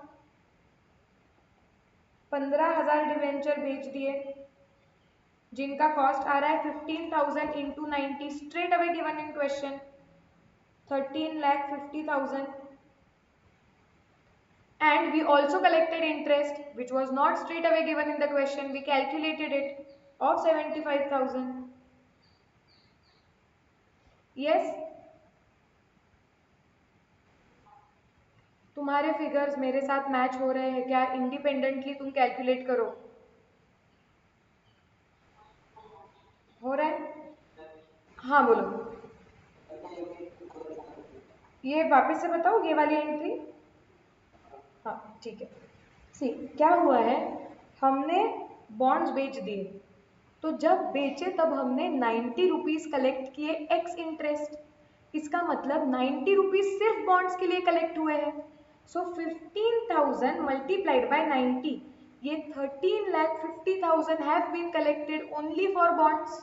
15,000 डिवेंचर बेच दिए जिनका कॉस्ट आ रहा है 15,000 into 90 straight away given in question 13,50,000 and we also collected interest which was not straight away given in the question, we calculated it of 75,000। yes, तुम्हारे figures मेरे साथ match हो रहे हैं क्या? इंडिपेंडेंटली तुम कैलकुलेट करो। हो रहा है? हाँ बोलो। ये वापस से बताओ ये वाली एंट्री। हाँ ठीक है। सी क्या हुआ है, हमने बॉन्ड्स बेच दिए, तो जब बेचे तब हमने 90 रुपीज कलेक्ट किए एक्स इंटरेस्ट। इसका मतलब 90 रुपीज सिर्फ बॉन्ड्स के लिए कलेक्ट हुए हैं। सो 15,000 मल्टीप्लाइड बाय 90, ये 13,50,000 have been collected only for bonds.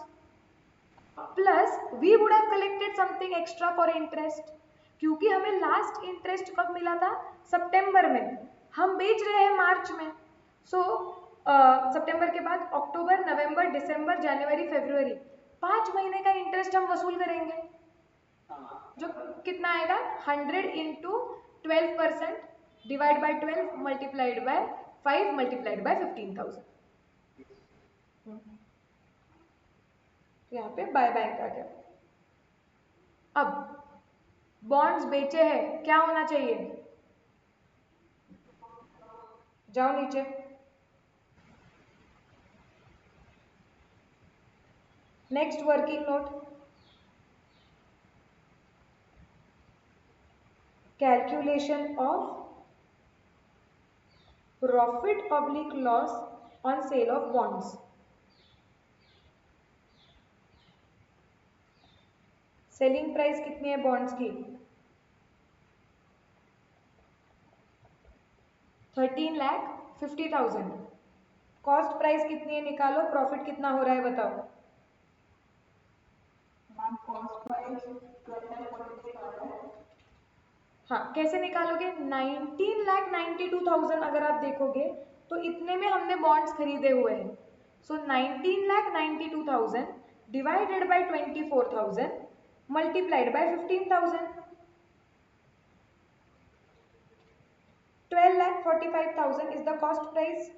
Plus we would have collected something extra for interest, क्योंकि हमें लास्ट इंटरेस्ट कब मिला था सितंबर में, हम बेच रहे हैं मार्च में। सो सितंबर के बाद अक्टूबर नवंबर दिसंबर जनवरी फरवरी 5 महीने का इंटरेस्ट हम वसूल करेंगे, जो कितना आएगा 100 into 12% divide by 12 multiplied by 5 multiplied by 15,000। यहाँ पे बाय बैंक आ गया। अब बॉन्ड्स बेचे हैं, क्या होना चाहिए? जाओ नीचे, next working note, calculation of profit oblique loss on sale of bonds. Selling price कितनी है बॉन्ड्स की 13,50,000। कॉस्ट प्राइस कितनी है निकालो, प्रॉफिट कितना हो रहा है बताओ। हाँ कैसे निकालोगे, 19,92,000 अगर आप देखोगे तो इतने में हमने बॉन्ड्स खरीदे हुए हैं। सो 19,92,000 divided by 24,000 multiplied by 15,000, 12,45,000 is the cost price।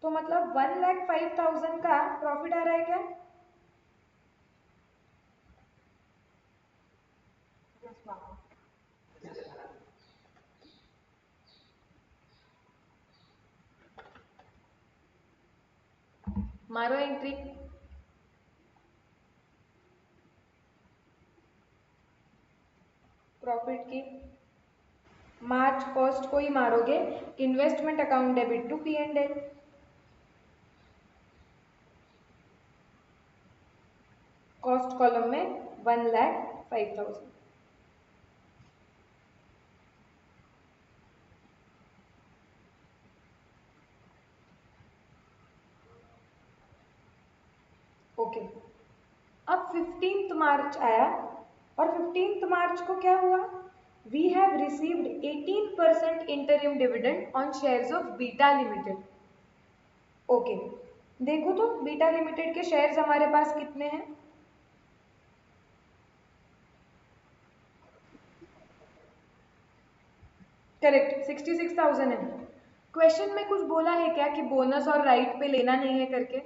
तो मतलब 1,05,000 का प्रॉफिट आ रहा है क्या? Yes, ma'am. मारो एंट्री। प्रॉफिट की मार्च फर्स्ट को ही मारोगे। Investment account debit to P&L। Cost column में 1,05,000। ओके, अब 15 मार्च आया और 15 मार्च को क्या हुआ? We have received 18% interim dividend on shares of Beta Limited. Okay, देखो तो बीटा लिमिटेड के शेयर्स हमारे पास कितने हैं? करेक्ट, 66,000 है। क्वेश्चन में कुछ बोला है क्या कि बोनस और राइट पे लेना नहीं है करके?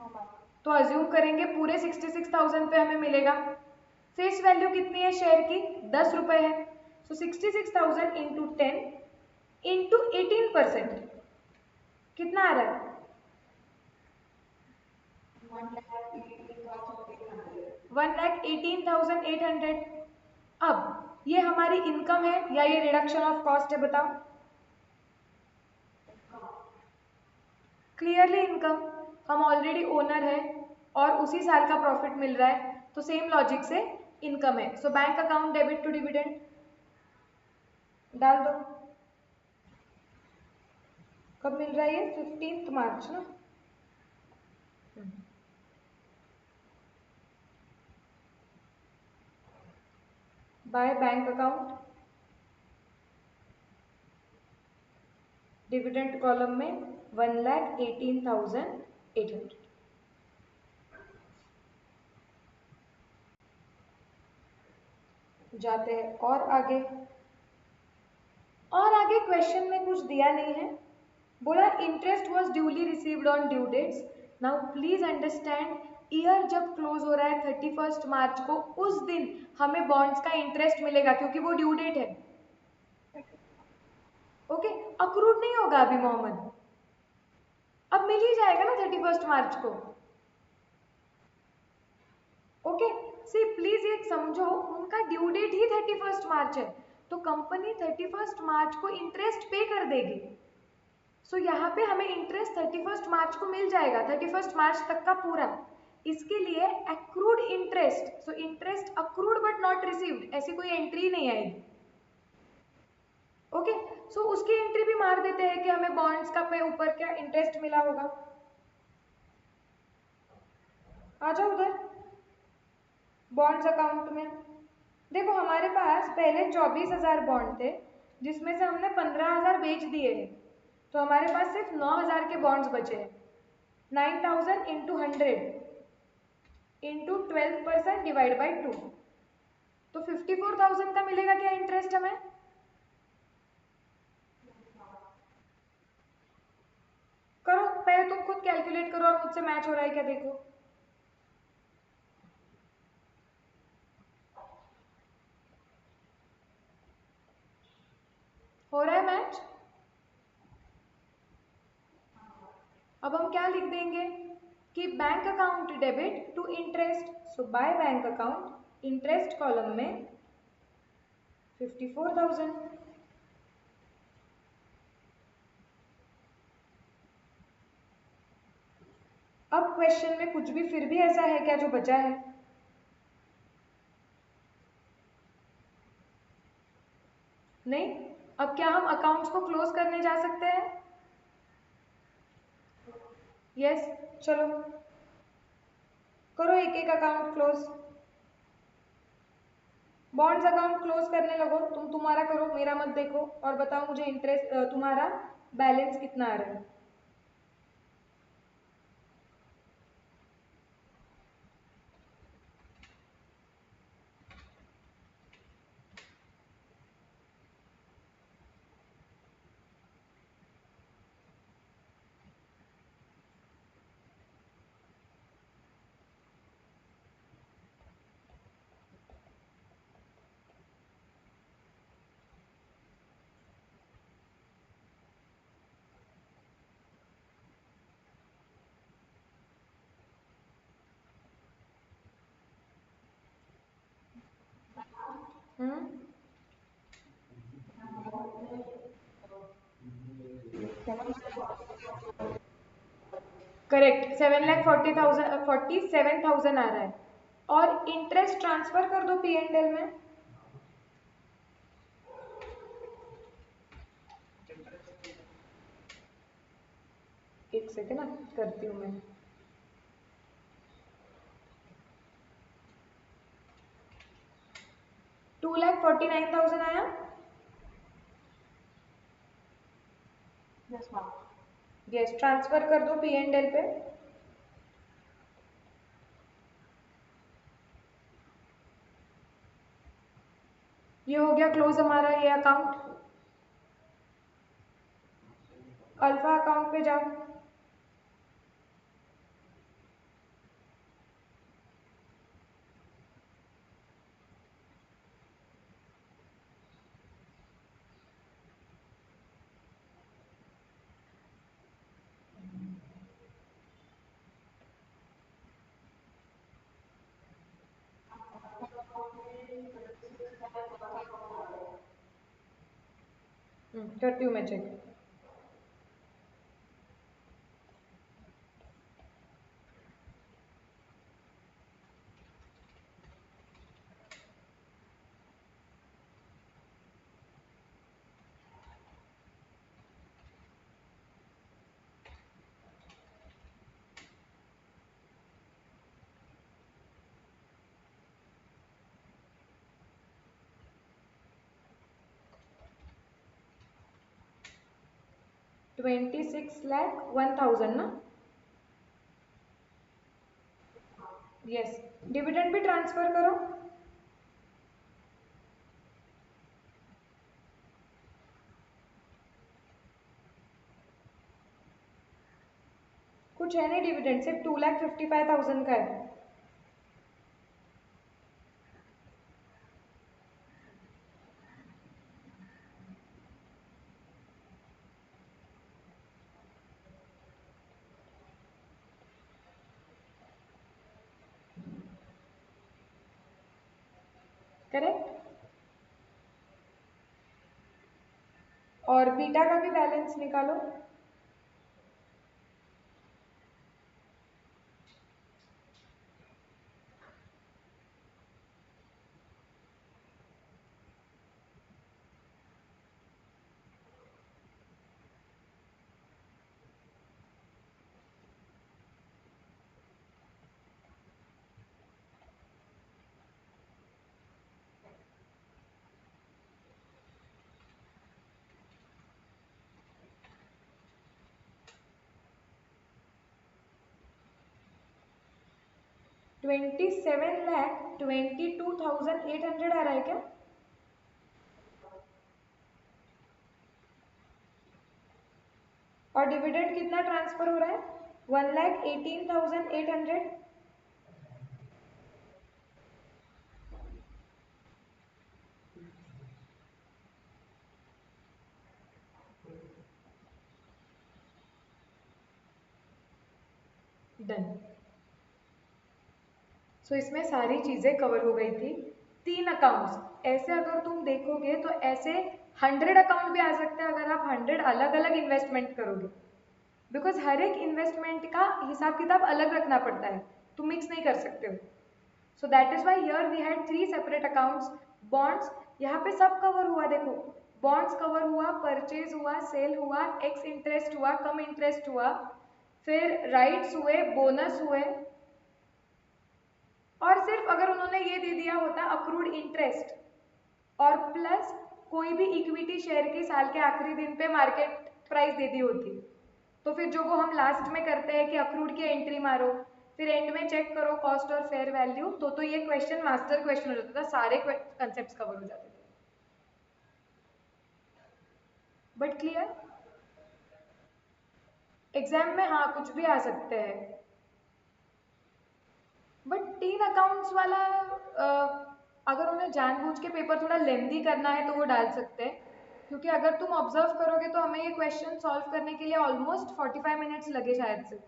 No, ma'am. तो अज्यूम करेंगे पूरे 66,000 पे हमें मिलेगा। फेस वैल्यू कितनी है शेयर की? 10 रुपए है। सो 66,000 इंटू 10 इंटू 18% कितना आ रहा है? 1,18,800। अब ये हमारी इनकम है या ये रिडक्शन ऑफ कॉस्ट है बताओ? Clearly income. हम ऑलरेडी ओनर है और उसी साल का प्रॉफिट मिल रहा है, तो सेम लॉजिक से इनकम है। So bank account debit to dividend डाल दो। कब मिल रहा है ये? 15 मार्च ना। Bye bank account, dividend column में 1,18,800। जाते हैं और आगे क्वेश्चन में कुछ दिया नहीं है। बोला interest was duly received on due dates. Now please understand, year जब क्लोज हो रहा है 31 मार्च को, उस दिन हमें बॉन्ड्स का इंटरेस्ट मिलेगा क्योंकि वो ड्यू डेट है। ओके, अक्रूड नहीं होगा अभी मोहम्मद, अब मिल ही जाएगा ना 31 मार्च को। ओके, सी प्लीज ये समझो, उनका ड्यू डेट ही 31 मार्च है, तो कंपनी 31 मार्च को इंटरेस्ट पे कर देगी। सो यहाँ पे हमें इंटरेस्ट 31 मार्च को मिल जाएगा, 31 मार्च तक का पूरा। इसके लिए accrued interest, so interest accrued but not received, ऐसी कोई एंट्री नहीं आएगी। ओके, सो उसकी एंट्री भी मार देते हैं कि हमें बॉन्ड्स का पे ऊपर क्या इंटरेस्ट मिला होगा। आ जाओ उधर बॉन्ड्स अकाउंट में। देखो हमारे पास पहले 24,000 बॉन्ड थे, जिसमें से हमने 15,000 बेच दिए हैं, तो हमारे पास सिर्फ 9,000 के बॉन्ड्स बचे हैं। 9,000 इंटू 100 इंटू 12% डिवाइड बाई 2, तो 54,000 का मिलेगा क्या इंटरेस्ट हमें? करो पहले, तुम खुद कैलकुलेट करो और मुझसे मैच हो रहा है क्या देखो। हो रहा है मैच? अब हम क्या लिख देंगे कि bank account debit to interest, so by bank account interest column में 54,000। अब क्वेश्चन में कुछ भी फिर भी ऐसा है क्या जो बचा है? नहीं। अब क्या हम अकाउंट्स को क्लोज करने जा सकते हैं? यस, चलो करो एक एक account close. Bonds account close करने लगो, तुम तुम्हारा करो, मेरा मत देखो, और बताओ मुझे इंटरेस्ट तुम्हारा बैलेंस कितना आ रहा है। करेक्ट, 7,40,000 47,000 आ रहा है। और इंटरेस्ट ट्रांसफर कर दो P&L में। एक सेकेंड ना, करती हूँ मैं। $2,49,000 आया। Yes ma'am. यस, ट्रांसफर कर दो P&L पे। ये हो गया क्लोज हमारा ये अकाउंट। अल्फा अकाउंट पे जाओ। करती हूँ मैं चेक। $26,01,000 ना। यस, डिविडेंड भी ट्रांसफर करो। कुछ है नहीं डिविडेंड, सिर्फ 2,55,000 का है। करेक्ट। और बीटा का भी बैलेंस निकालो। $27,22,800 आ रहा है क्या? और डिविडेंड कितना ट्रांसफर हो रहा है? 1,18,800। डन। सो इसमें सारी चीजें कवर हो गई थी। 3 अकाउंट्स ऐसे अगर तुम देखोगे तो ऐसे 100 अकाउंट भी आ सकते हैं अगर आप 100 अलग अलग इन्वेस्टमेंट करोगे, बिकॉज हर एक इन्वेस्टमेंट का हिसाब किताब अलग रखना पड़ता है, तुम मिक्स नहीं कर सकते हो। So that is why here we had 3 separate accounts. Bonds यहाँ पे सब कवर हुआ, देखो बॉन्ड्स कवर हुआ, परचेज हुआ, सेल हुआ, एक्स इंटरेस्ट हुआ, कम इंटरेस्ट हुआ, फिर राइट्स हुए, बोनस हुए, और सिर्फ अगर उन्होंने ये दे दिया होता अक्रूड इंटरेस्ट और प्लस कोई भी इक्विटी शेयर की साल के आखिरी दिन पे मार्केट प्राइस दे दी होती, तो फिर जो वो हम लास्ट में करते हैं कि अक्रूड की एंट्री मारो, फिर एंड में चेक करो कॉस्ट और फेयर वैल्यू, तो ये क्वेश्चन मास्टर क्वेश्चन हो जाता था, सारे कंसेप्ट कवर हो जाते थे। But clear? एग्जाम में हाँ कुछ भी आ सकते हैं, बट 3 अकाउंट्स वाला अगर उन्हें जानबूझ के पेपर थोड़ा लेंदी करना है तो वो डाल सकते हैं, क्योंकि अगर तुम ऑब्जर्व करोगे तो हमें ये क्वेश्चन सॉल्व करने के लिए ऑलमोस्ट 45 मिनट्स लगे शायद से।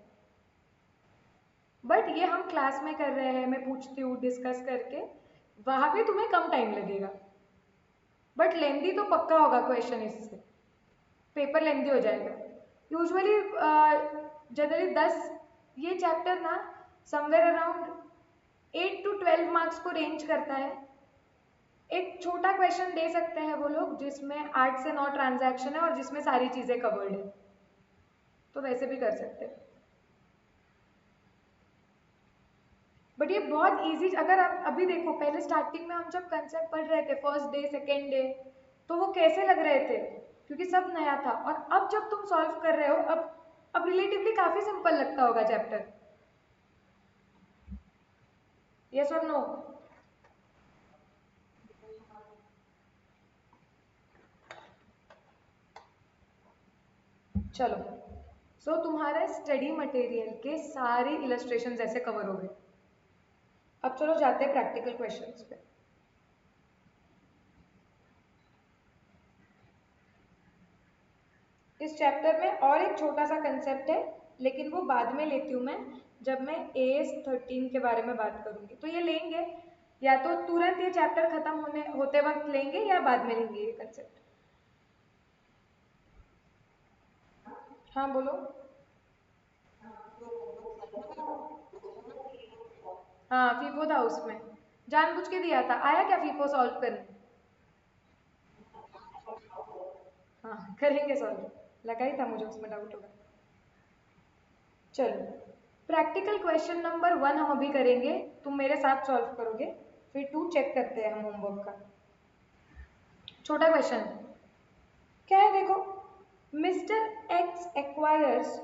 बट ये हम क्लास में कर रहे हैं, मैं पूछती हूँ डिस्कस करके, वहाँ पे तुम्हें कम टाइम लगेगा। बट लेंदी तो पक्का होगा क्वेश्चन, इससे पेपर लेंदी हो जाएगा। यूजुअली जनरली 10 ये चैप्टर ना समवेयर अराउंड 8 to 12 मार्क्स को रेंज करता है। एक छोटा क्वेश्चन दे सकते हैं वो लोग जिसमें 8 से 9 ट्रांजैक्शन है और जिसमें सारी चीजें कवर्ड है, तो वैसे भी कर सकते हैं। बट ये बहुत इजी, अगर आप अभी देखो, पहले स्टार्टिंग में हम जब कंसेप्ट पढ़ रहे थे फर्स्ट डे सेकेंड डे, तो वो कैसे लग रहे थे, क्योंकि सब नया था। और अब जब तुम सॉल्व कर रहे हो, अब रिलेटिवली काफी सिंपल लगता होगा चैप्टर। यस और नो? चलो, सो तुम्हारे स्टडी मटेरियल के सारे इलस्ट्रेशन ऐसे कवर हो गए। अब चलो जाते हैं प्रैक्टिकल क्वेश्चंस पे। इस चैप्टर में और एक छोटा सा कंसेप्ट है, लेकिन वो बाद में लेती हूँ मैं, जब मैं AS13 के बारे में बात करूंगी। तो ये लेंगे या तो तुरंत ये चैप्टर खत्म होते वक्त लेंगे, या बाद में लेंगे ये कंसेप्ट। हाँ बोलो। हाँ फीफो था उसमें, जानबूझ के दिया था। आया क्या फीफो सॉल्व करने? हाँ करेंगे सॉल्व, लगा ही था मुझे उसमें डाउट होगा। चलो, प्रैक्टिकल क्वेश्चन नंबर 1 हम अभी करेंगे, तुम मेरे साथ सॉल्व करोगे, फिर 2 चेक करते हैं हम होमवर्क का। छोटा क्वेश्चन क्या है देखो, mister x acquires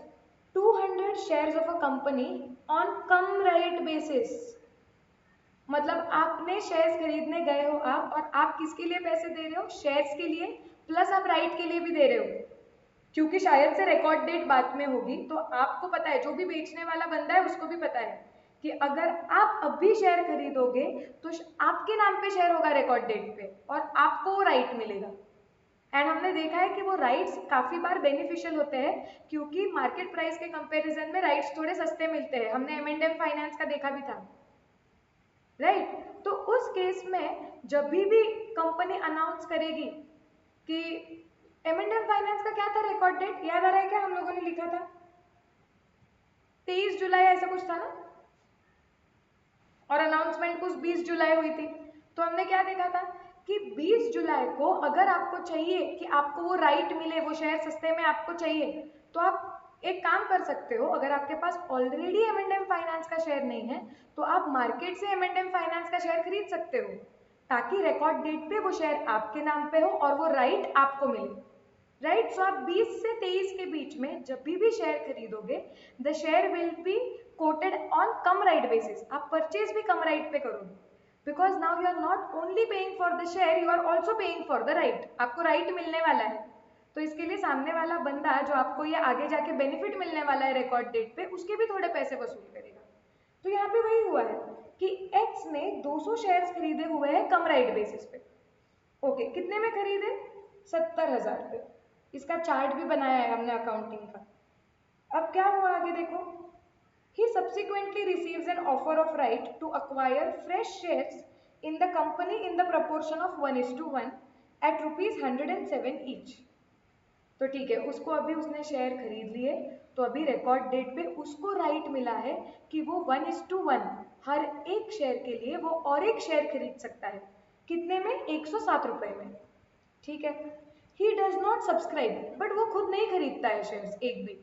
200 shares of a company on cum right basis. मतलब आपने शेयर्स खरीदने गए हो आप, और आप किसके लिए पैसे दे रहे हो? शेयर्स के लिए, प्लस आप राइट के लिए भी दे रहे हो, क्योंकि शायद से रिकॉर्ड डेट बाद में होगी। तो आपको पता है, जो भी बेचने वाला बंदा है उसको भी पता है कि अगर आप अभी शेयर खरीदोगे तो आपके नाम पे शेयर होगा रिकॉर्ड डेट पे, और आपको वो राइट मिलेगा। एंड हमने देखा है कि वो राइट्स काफी बार बेनिफिशियल होते हैं, क्योंकि मार्केट प्राइस के कंपैरिजन में राइट्स थोड़े सस्ते मिलते हैं। हमने M&M फाइनेंस का देखा भी था, राइट? तो उस केस में जब भी कंपनी अनाउंस करेगी कि M&M फाइनेंस का क्या था रिकॉर्ड डेट, याद आ रहा है क्या हम लोगों ने लिखा था? 23 जुलाई ऐसा कुछ था ना, और अनाउंसमेंट कुछ 20 जुलाई हुई थी। तो हमने क्या देखा था कि 20 जुलाई को अगर आपको चाहिए कि आपको वो राइट मिले, वो शेयर सस्ते में आपको चाहिए, तो आप एक काम कर सकते हो। अगर आपके पास ऑलरेडी M&M फाइनेंस का शेयर नहीं है, तो आप मार्केट से M&M फाइनेंस का शेयर खरीद सकते हो, ताकि रिकॉर्ड डेट पे वो शेयर आपके नाम पे हो और वो राइट आपको मिले, राइट? सो आप 20 से 23 के बीच में जब भी शेयर खरीदोगे, the share will be quoted on cum right basis. आप परचेज भी कम राइट पे करोगे, because now you are not only paying for the share, you are also paying for the right. आपको राइट मिलने वाला है, तो इसके लिए सामने वाला बंदा जो आपको ये आगे जाके बेनिफिट मिलने वाला है रिकॉर्ड डेट पे, उसके भी थोड़े पैसे वसूल करेगा। तो यहाँ पे वही हुआ है कि एक्स ने 200 शेयर्स खरीदे हुए हैं कम राइट बेसिस पे। ओके, कितने में खरीदे? 70,000 पे। इसका चार्ट भी बनाया है हमने अकाउंटिंग का। अब क्या हुआ आगे देखो, he subsequently receives an offer of right to acquire fresh shares in the company in the proportion of 1:1 at rupees 107 each। तो ठीक है, उसको अभी उसने शेयर खरीद लिए, तो अभी रिकॉर्ड डेट पे उसको राइट मिला है कि वो 1:1 हर एक शेयर के लिए वो और एक शेयर खरीद सकता है। कितने में? 107 रुपए में। ठीक है, he does not subscribe, but वो खुद नहीं खरीदता है शेयर्स एक भी,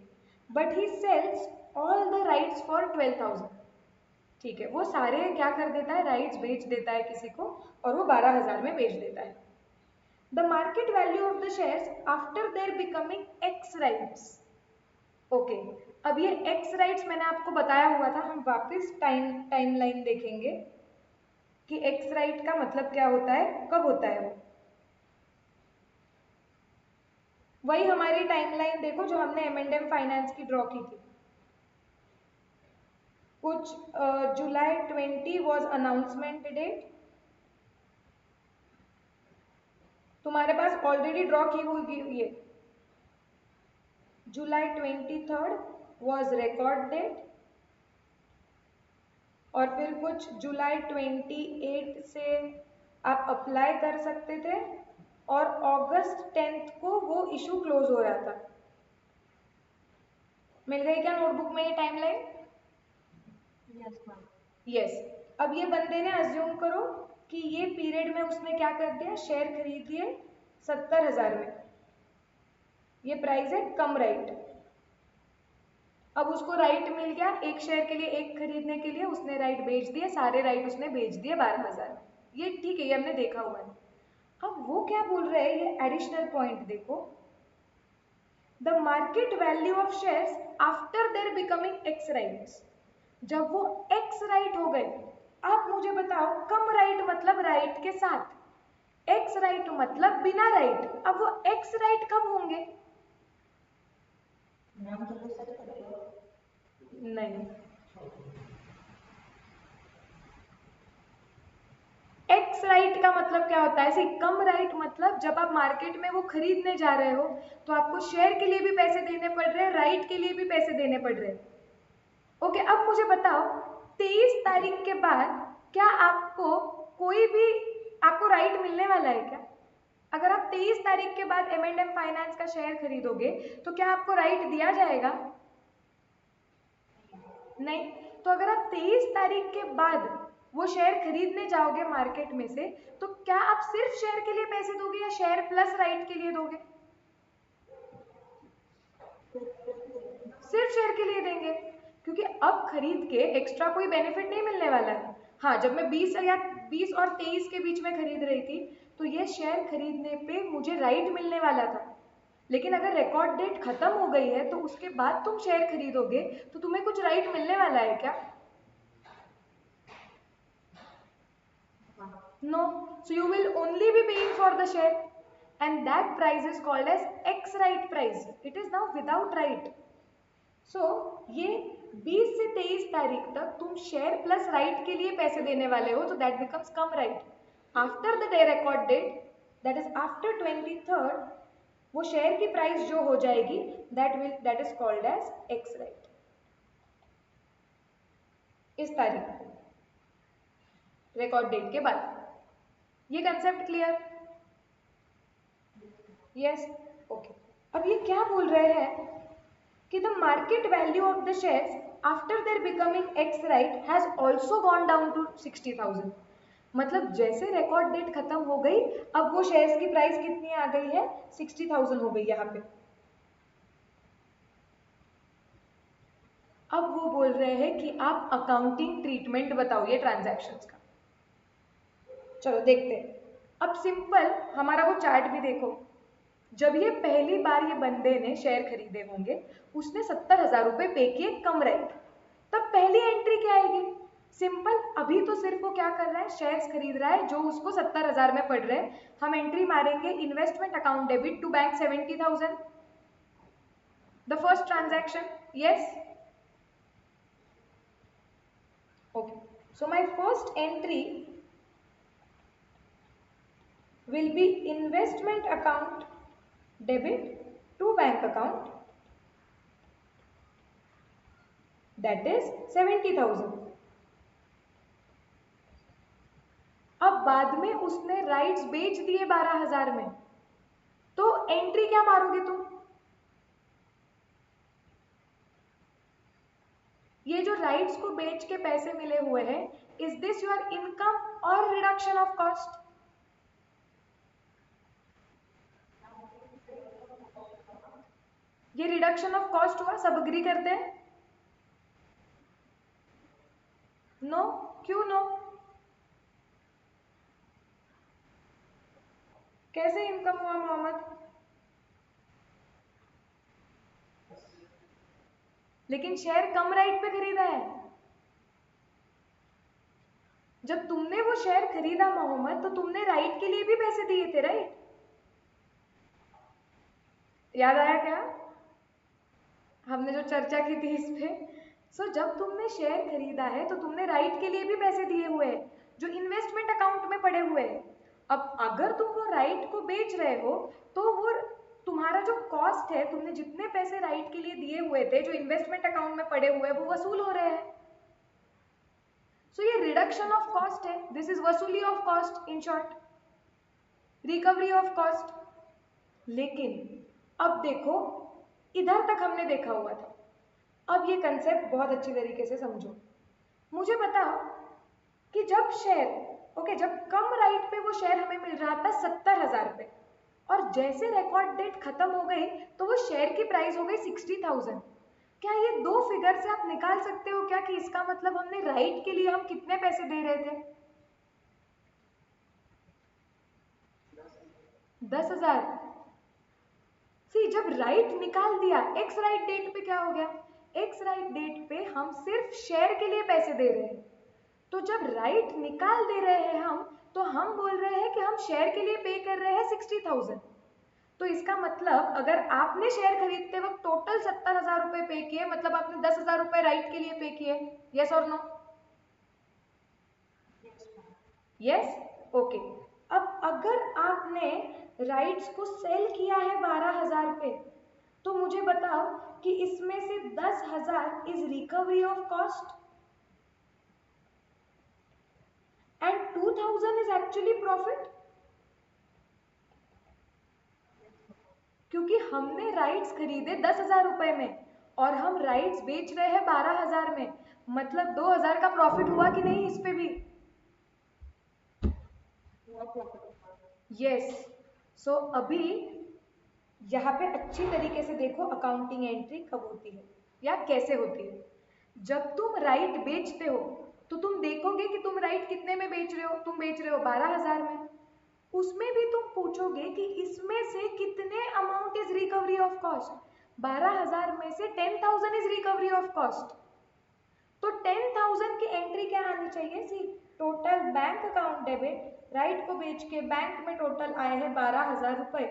but he sells all the rights for 12,000। ठीक है, वो सारे क्या कर देता है, राइट्स बेच देता है किसी को, और वो 12,000 में बेच देता है। The market value of the shares after their becoming x rights. Okay, अब ये एक्स राइट्स मैंने आपको बताया हुआ था, हम वापस टाइमलाइन देखेंगे कि एक्स राइट का मतलब क्या होता है, कब होता है वो। वही हमारी टाइमलाइन देखो जो हमने M&M फाइनेंस की ड्रॉ की थी। कुछ जुलाई 20 वॉज अनाउंसमेंट डेट, तुम्हारे पास ऑलरेडी ड्रॉ की हुई है। जुलाई 23 वॉज रिकॉर्ड डेट, और फिर कुछ जुलाई 28 से आप अप्लाई कर सकते थे, और अगस्त 10 को वो इशू क्लोज हो रहा था। मिल गई क्या नोटबुक में ये टाइमलाइन? Yes ma'am. यस। अब ये बंदे ने अज्यूम करो कि ये पीरियड में उसने क्या कर दिया, शेयर खरीद लिए 70,000 में। ये प्राइस है कम राइट। अब उसको राइट मिल गया एक शेयर के लिए, एक खरीदने के लिए उसने राइट बेच दिए, सारे राइट उसने बेच दिए 12,000 में। ये ठीक है, ये हमने देखा हुआ है। अब वो क्या बोल रहे हैं, ये एडिशनल पॉइंट देखो, the market value of shares after their becoming x rights. जब वो एक्स राइट हो गए, अब मुझे बताओ कम राइट मतलब राइट के साथ, एक्स राइट मतलब बिना राइट। अब वो एक्स राइट कब होंगे? मैम तो सच करते हो। नहीं, एक्स राइट का मतलब क्या होता है, ऐसे कम राइट मतलब जब आप मार्केट में वो खरीदने जा रहे हो तो आपको शेयर के लिए भी पैसे देने पड़ रहे हैं, राइट के लिए भी पैसे देने पड़ रहे हैं। ओके, अब मुझे बताओ 23 तारीख के बाद क्या आपको कोई भी आपको राइट मिलने वाला है क्या? अगर आप 23 तारीख के बाद M&M फाइनेंस का शेयर खरीदोगे तो क्या आपको राइट दिया जाएगा? नहीं। तो अगर आप 23 तारीख के बाद वो शेयर खरीदने जाओगे मार्केट में से, तो क्या आप सिर्फ शेयर के लिए पैसे दोगे या शेयर प्लस राइट के लिए दोगे? सिर्फ शेयर के लिए देंगे, क्योंकि अब खरीद के एक्स्ट्रा कोई बेनिफिट नहीं मिलने वाला है। हाँ, जब मैं 20 और 23 के बीच में खरीद रही थी तो ये शेयर खरीदने पे मुझे राइट मिलने वाला था, लेकिन अगर रिकॉर्ड डेट खत्म हो गई है तो उसके बाद तुम शेयर खरीदोगे तो तुम्हें कुछ राइट मिलने वाला है क्या? No. So you will only be paying for the share, and that price is called as X right price. It is now without right. So ये 20 से 23 तारीख तक तुम शेयर प्लस राइट के लिए पैसे देने वाले हो, तो that becomes cum right. After the day record date, that is after 23rd, वो शेयर की प्राइस जो हो जाएगी that is called as X right। इस तारीख को रिकॉर्ड डेट के बाद। ये कंसेप्ट क्लियर? Yes, okay. अब ये क्या बोल रहे हैं कि the market value of the shares after their becoming ex right has also gone down to 60,000। मतलब जैसे रिकॉर्ड डेट खत्म हो गई, अब वो शेयर्स की प्राइस कितनी आ गई है, 60,000 हो गई यहाँ पे। अब वो बोल रहे हैं कि आप अकाउंटिंग ट्रीटमेंट बताओ ये ट्रांजैक्शंस का। चलो देखते हैं। अब सिंपल हमारा वो चार्ट भी देखो। जब ये पहली बार ये बंदे ने शेयर खरीदे होंगे, उसने 70,000 रुपए पे किए कम राइट, तब पहली एंट्री क्या आएगी? सिंपल, अभी तो सिर्फ वो क्या कर रहा है, शेयर्स खरीद रहा है जो उसको 70,000 में पड़ रहे हैं। हम एंट्री मारेंगे investment account debit to bank 70,000, the first transaction. Yes, okay. So my first entry will be investment account debit to bank account, that is 70,000। अब बाद में उसने राइट्स बेच दिए 12,000 में, तो एंट्री क्या मारोगे तुम? ये जो राइट्स को बेच के पैसे मिले हुए हैं, इज दिस योर इनकम और रिडक्शन ऑफ कॉस्ट? ये रिडक्शन ऑफ कॉस्ट हुआ, सब अग्री करते हैं? नो? क्यों नो? कैसे इनकम हुआ मोहम्मद? लेकिन शेयर कम राइट पे खरीदा है। जब तुमने वो शेयर खरीदा मोहम्मद, तो तुमने राइट के लिए भी पैसे दिए थे, राइट? याद आया क्या हमने जो चर्चा की थी इस पे? सो जब तुमने शेयर खरीदा है तो तुमने राइट के लिए भी पैसे दिए हुए हैं जो इन्वेस्टमेंट अकाउंट में पड़े हुए हैं। अब अगर तुम वो राइट को बेच रहे हो तो वो तुम्हारा जो कॉस्ट है, तुमने जितने पैसे राइट के लिए दिए हुए थे जो इन्वेस्टमेंट अकाउंट में पड़े हुए हैं, वो वसूल हो रहे हैं। सो ये रिडक्शन ऑफ कॉस्ट है, दिस इज वसूली of cost in short. Recovery of cost. लेकिन अब देखो, इधर तक हमने देखा हुआ था, अब ये कंसेप्ट बहुत अच्छी तरीके से समझो। मुझे बताओ कि जब शेयर, ओके, जब कम राइट पे वो शेयर हमें मिल रहा था 70,000 पे, और जैसे रिकॉर्ड डेट खत्म हो गई तो वो शेयर की प्राइस हो गई 60,000। क्या ये दो फिगर से आप निकाल सकते हो क्या कि इसका मतलब हमने राइट के लिए हम कितने पैसे दे रहे थे? 10,000। सी, जब राइट निकाल दिया, एक्स राइट डेट पे क्या हो गया? एक्स राइट डेट पे हम सिर्फ शेयर के लिए पैसे दे रहे हैं। तो जब राइट निकाल दे रहे हैं हम, तो हम बोल रहे हैं कि हम शेयर के लिए पे कर रहे हैं 60,000। तो इसका मतलब अगर आपने शेयर खरीदते वक्त टोटल 70,000 रुपए पे किए, मतलब आपने 10,000 रुपए राइट के लिए पे किए। यस और नो? Yes, okay. अब अगर आपने राइट्स को सेल किया है 12,000 पे, तो मुझे बताओ कि इसमें से 10,000 is recovery of cost and 2,000 is actually profit, क्योंकि हमने राइट्स खरीदे 10,000 रुपए में और हम राइट्स बेच रहे हैं 12,000 में, मतलब 2,000 का प्रॉफिट हुआ कि नहीं इस पे भी? यस। सो अभी यहाँ पे अच्छी तरीके से देखो अकाउंटिंग एंट्री कब होती है या कैसे होती है। जब तुम राइट बेचते हो तो तुम देखोगे कि तुम राइट कितने में बेच रहे हो, तुम बेच रहे हो 12,000 में। उसमें भी तुम पूछोगे कि इसमें से कितने amount is recovery of cost. 12,000 में से 10,000 इज रिकवरी ऑफ कॉस्ट। तो 10,000 की एंट्री क्या आनी चाहिए? See, total bank account debit, right को बेच के बैंक में टोटल आए हैं 12,000 रुपए,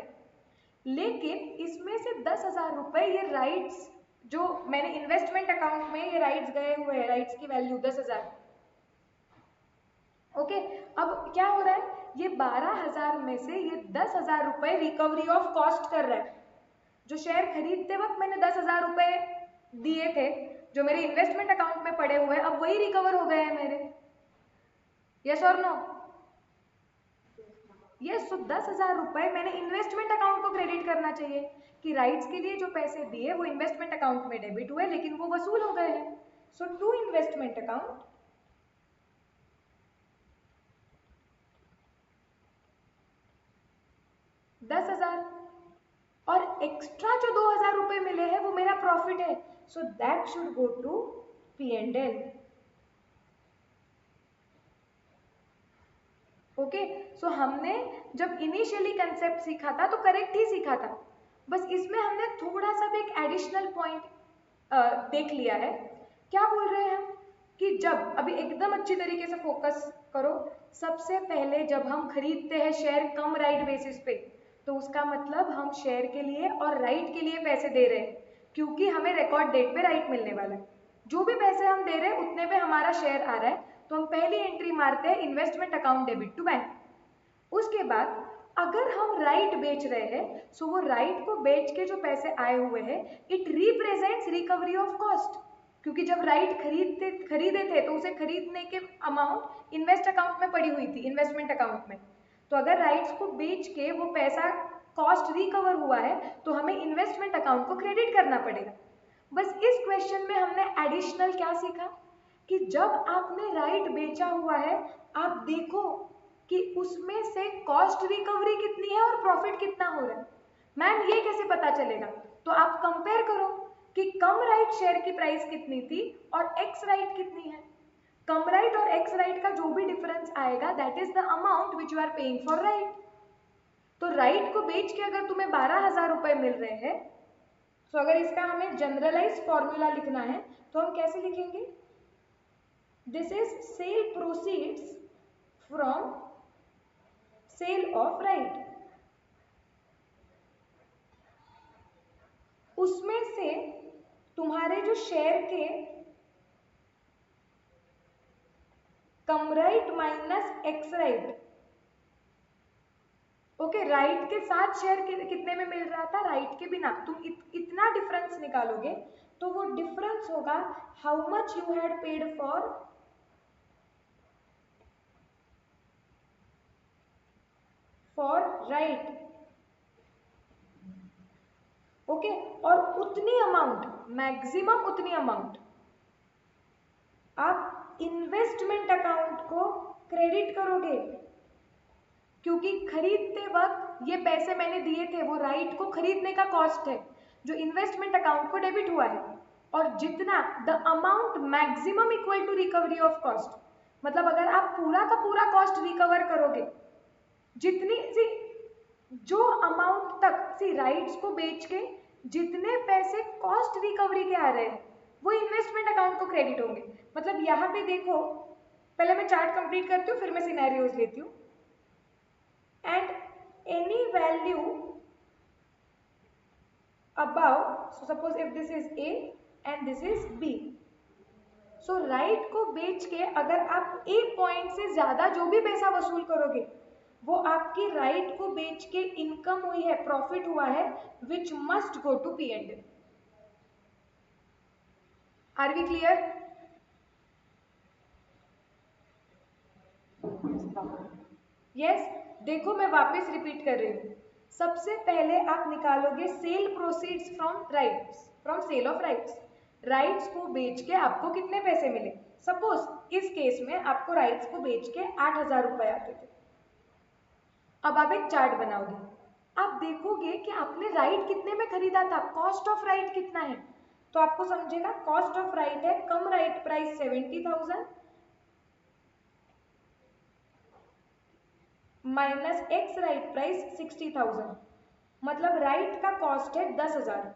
लेकिन इसमें से 10,000 रुपए ये राइट्स जो मैंने इन्वेस्टमेंट अकाउंट में ये राइट्स गए हुए हैं, राइट्स की वैल्यू 10,000। ओके, अब क्या हो रहा है? ये 12,000 में से ये 10,000 रुपए रिकवरी ऑफ कॉस्ट कर रहा है। जो शेयर खरीदते वक्त मैंने 10,000 रुपए दिए थे, जो मेरे इन्वेस्टमेंट अकाउंट में पड़े हुए हैं, अब वही रिकवर हो गए हैं मेरे। यस और नो? यस। तो 10,000 रुपए मैंने इन्वेस्टमेंट अकाउंट को क्रेडिट करना चाहिए कि राइट्स के लिए जो पैसे दिए वो इन्वेस्टमेंट अकाउंट में डेबिट हुए, लेकिन वो वसूल हो गए हैं। सो टू इन्वेस्टमेंट अकाउंट 10,000, और एक्स्ट्रा जो 2,000 रुपए मिले हैं वो मेरा प्रॉफिट है। So that should go to P&L। Okay, so हमने जब इनिशियली कंसेप्ट सीखा था तो करेक्ट ही सीखा था, बस इसमें हमने थोड़ा सा भी एक एडिशनल पॉइंट देख लिया है। क्या बोल रहे हैं हम कि जब, अभी एकदम अच्छी तरीके से फोकस करो, सबसे पहले जब हम खरीदते हैं शेयर कम राइट बेसिस पे, तो उसका मतलब हम शेयर के लिए और राइट के लिए पैसे दे रहे हैं, क्योंकि हमें रिकॉर्ड डेट पे राइट मिलने वाला है। जो भी पैसे हम दे रहे हैं उतने पे हमारा शेयर आ रहा है, तो हम पहली एंट्री मारते हैं investment account debit to bank. उसके बाद अगर हम राइट बेच रहे हैं, सो वो राइट को बेच के जो पैसे आए हुए हैं, it represents recovery of cost, क्योंकि जब राइट खरीदे थे तो उसे खरीदने के अमाउंट इन्वेस्ट अकाउंट में पड़ी हुई थी, इन्वेस्टमेंट अकाउंट में। तो अगर राइट्स को बेच के वो पैसा कॉस्ट रिकवर हुआ है तो हमें इन्वेस्टमेंट अकाउंट को क्रेडिट करना पड़ेगा। बस इस क्वेश्चन में हमने एडिशनल क्या सीखा कि जब आपने राइट बेचा हुआ है, आप देखो कि उसमें से कॉस्ट रिकवरी कितनी है और प्रॉफिट कितना हो रहा है। मैम ये कैसे पता चलेगा? तो आप कंपेयर करो कि कम राइट शेयर की प्राइस कितनी थी और एक्स राइट कितनी है। कम राइट और एक्स राइट का जो भी डिफरेंस आएगा, that is the amount which you are paying for right. तो राइट को बेच के अगर तुम्हें 12,000 रुपए मिल रहे हैं, तो अगर इसका हमें जनरलाइज फॉर्मूला लिखना है तो हम कैसे लिखेंगे? This is sale proceeds from sale of right. उसमें से तुम्हारे जो शेयर के cum right minus ex right, okay, right के साथ शेयर कितने में मिल रहा था, राइट के बिना, तुम इतना डिफरेंस निकालोगे तो वो डिफरेंस होगा how much you had paid for right, okay. और उतनी अमाउंट, मैक्सिमम उतनी अमाउंट आप इन्वेस्टमेंट अकाउंट को क्रेडिट करोगे, क्योंकि खरीदते वक्त ये पैसे मैंने दिए थे, वो राइट को खरीदने का कॉस्ट है जो इन्वेस्टमेंट अकाउंट को डेबिट हुआ है। और जितना the amount maximum equal to recovery of cost, मतलब अगर आप पूरा का पूरा कॉस्ट रिकवर करोगे, जितनी सी जो अमाउंट तक सी राइट्स को बेच के जितने पैसे कॉस्ट रिकवरी के आ रहे हैं वो इन्वेस्टमेंट अकाउंट को क्रेडिट होंगे। मतलब यहाँ पे देखो, पहले मैं चार्ट कंप्लीट करती हूँ, फिर मैं सिनेरियोज लेती हूँ। And any value above, so suppose if this is A and this is B, so right को बेच के अगर आप एक पॉइंट से ज्यादा जो भी पैसा वसूल करोगे वो आपकी राइट को बेच के इनकम हुई है, प्रॉफिट हुआ है, which must go to P&L। Are we clear? Yes. देखो मैं वापस रिपीट कर रही हूँ। सबसे पहले आप निकालोगे sale proceeds from rights, from sale of rights. Rights को बेच के आपको कितने पैसे मिले? सपोज इस केस में आपको राइट्स को बेच के 8,000 रुपए आते थे। अब आप एक चार्ट बनाओगे, आप देखोगे कि आपने राइट कितने में खरीदा था, कॉस्ट ऑफ राइट कितना है, तो आपको समझेगा कॉस्ट ऑफ राइट है cum right price 70,000 minus ex right price 60,000, मतलब राइट का कॉस्ट है 10,000।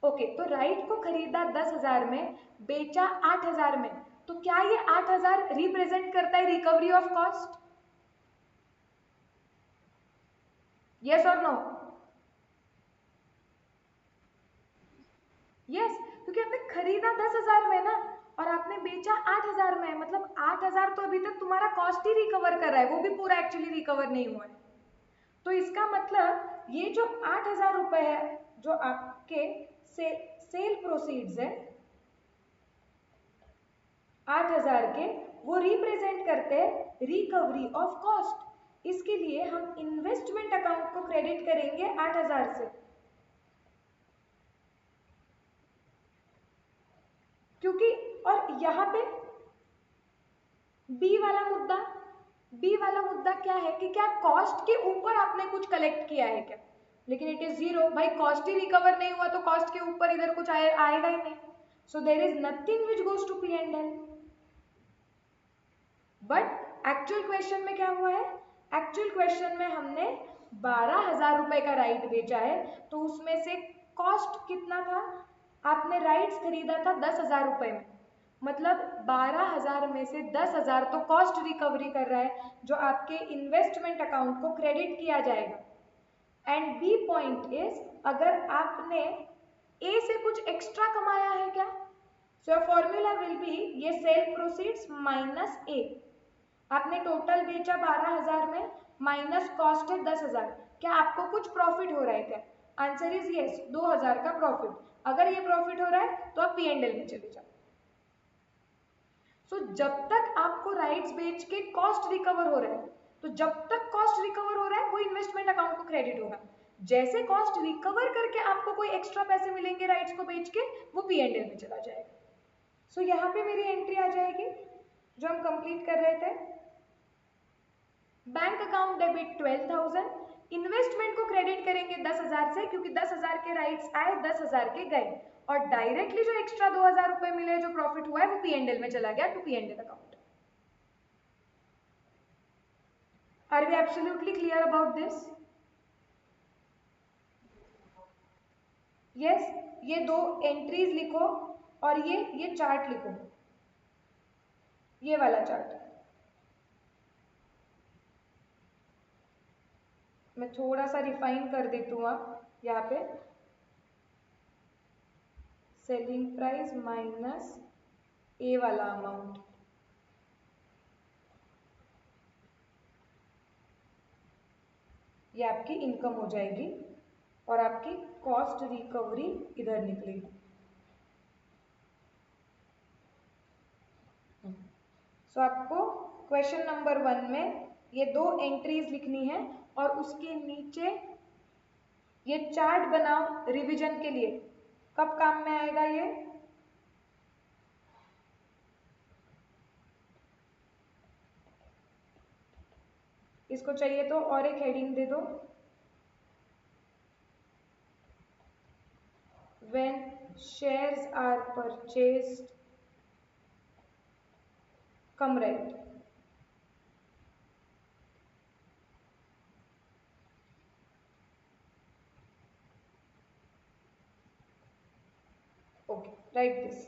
ओके, तो राइट को खरीदा 10,000 में, बेचा 8,000 में, तो क्या ये 8,000 रिप्रेजेंट करता है रिकवरी ऑफ कॉस्ट? यस और नो? यस, क्योंकि आपने खरीदा 10,000 में ना और आपने बेचा 8,000 में, मतलब 8,000 तो अभी तक तुम्हारा कॉस्ट ही रिकवर कर रहा है, वो भी पूरा एक्चुअली रिकवर नहीं हुआ है। तो इसका मतलब ये जो 8,000 रुपए है जो आपके सेल प्रोसीड्स है 8,000 के, वो रिप्रेजेंट करते हैं रिकवरी ऑफ कॉस्ट। इसके लिए हम इन्वेस्टमेंट अकाउंट को क्रेडिट करेंगे 8,000 से, क्योंकि और यहाँ पे बी वाला मुद्दा क्या है कि क्या कॉस्ट के ऊपर आपने कुछ कलेक्ट किया है क्या? लेकिन इट इज जीरो, भाई कॉस्ट ही रिकवर नहीं हुआ तो कॉस्ट के ऊपर इधर कुछ आएगा ही नहीं। So there is nothing which goes to P&L। But actual question में क्या हुआ है? एक्चुअल क्वेश्चन में हमने 12,000 रुपए का राइट बेचा है, तो उसमें से कॉस्ट कितना था? आपने राइट्स खरीदा था 10,000 रुपए में, मतलब 12,000 में से 10,000 तो कॉस्ट रिकवरी कर रहा है जो आपके इन्वेस्टमेंट अकाउंट को क्रेडिट किया जाएगा। एंड बी पॉइंट इज, अगर आपने ए से कुछ एक्स्ट्रा कमाया है क्या? सो फॉर्मूला विल बी ये सेल प्रोसीड्स माइनस ए। आपने टोटल बेचा 12,000 में, माइनस कॉस्ट है 10,000, क्या आपको कुछ प्रॉफिट हो रहा है क्या? आंसर इज यस, 2,000 का प्रॉफिट। अगर ये प्रॉफिट हो रहा है तो आप P&L में चले जाओ। सो जब तक आपको राइट्स बेच के कॉस्ट रिकवर हो रहा है, तो जब तक कॉस्ट रिकवर हो रहा है वो इन्वेस्टमेंट अकाउंट को क्रेडिट होगा। जैसे कॉस्ट रिकवर करके आपको कोई एक्स्ट्रा पैसे मिलेंगे राइट्स को बेच के, वो P&L में चला जाएगा। सो यहाँ पे मेरी एंट्री आ जाएगी जो हम कंप्लीट कर रहे थे। बैंक अकाउंट डेबिट 12,000, इन्वेस्टमेंट को क्रेडिट करेंगे 10,000 से, क्योंकि 10,000 के राइट्स आए, 10,000 के गए, और डायरेक्टली जो एक्स्ट्रा 2,000 रुपए मिले जो प्रॉफिट हुआ है वो P&L में चला गया to P&L account. Are we absolutely clear about this? Yes. ये दो एंट्रीज लिखो और ये चार्ट लिखो, ये वाला चार्ट। मैं थोड़ा सा रिफाइन कर देती हूँ यहाँ पे, सेलिंग प्राइस माइनस ए वाला अमाउंट, ये आपकी इनकम हो जाएगी और आपकी कॉस्ट रिकवरी इधर निकलेगी। सो आपको क्वेश्चन नंबर 1 में ये दो एंट्रीज लिखनी है और उसके नीचे ये चार्ट बनाओ रिवीजन के लिए। कब काम में आएगा ये? इसको चाहिए तो और एक हेडिंग दे दो, when shares are purchased, come right। Okay, write this।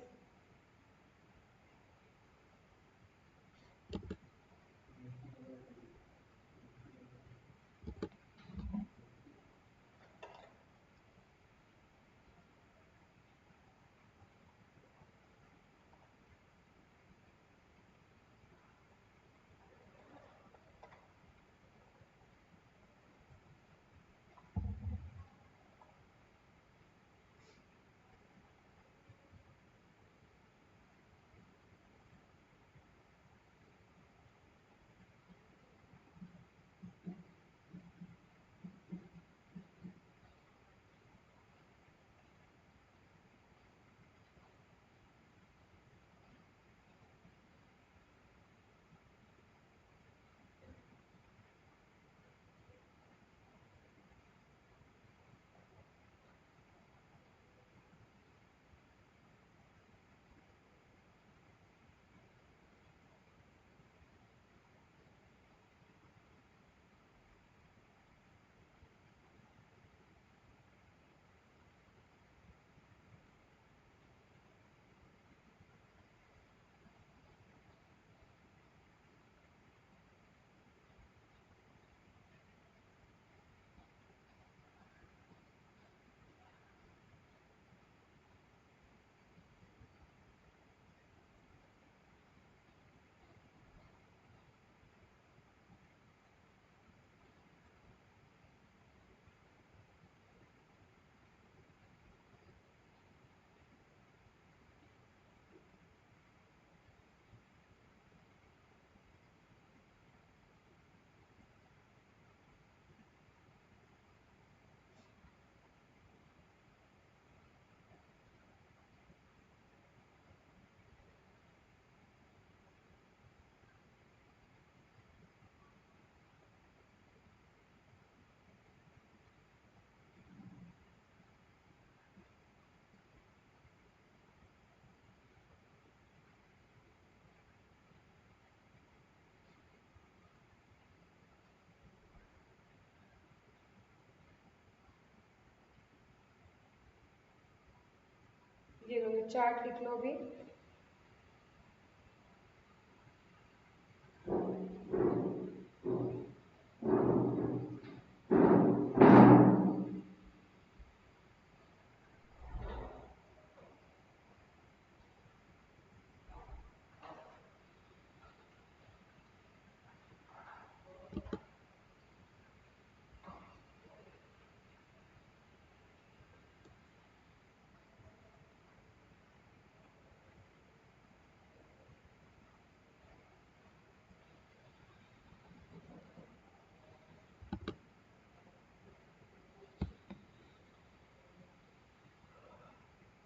ये लो, ये चार्ट लिख लो अभी।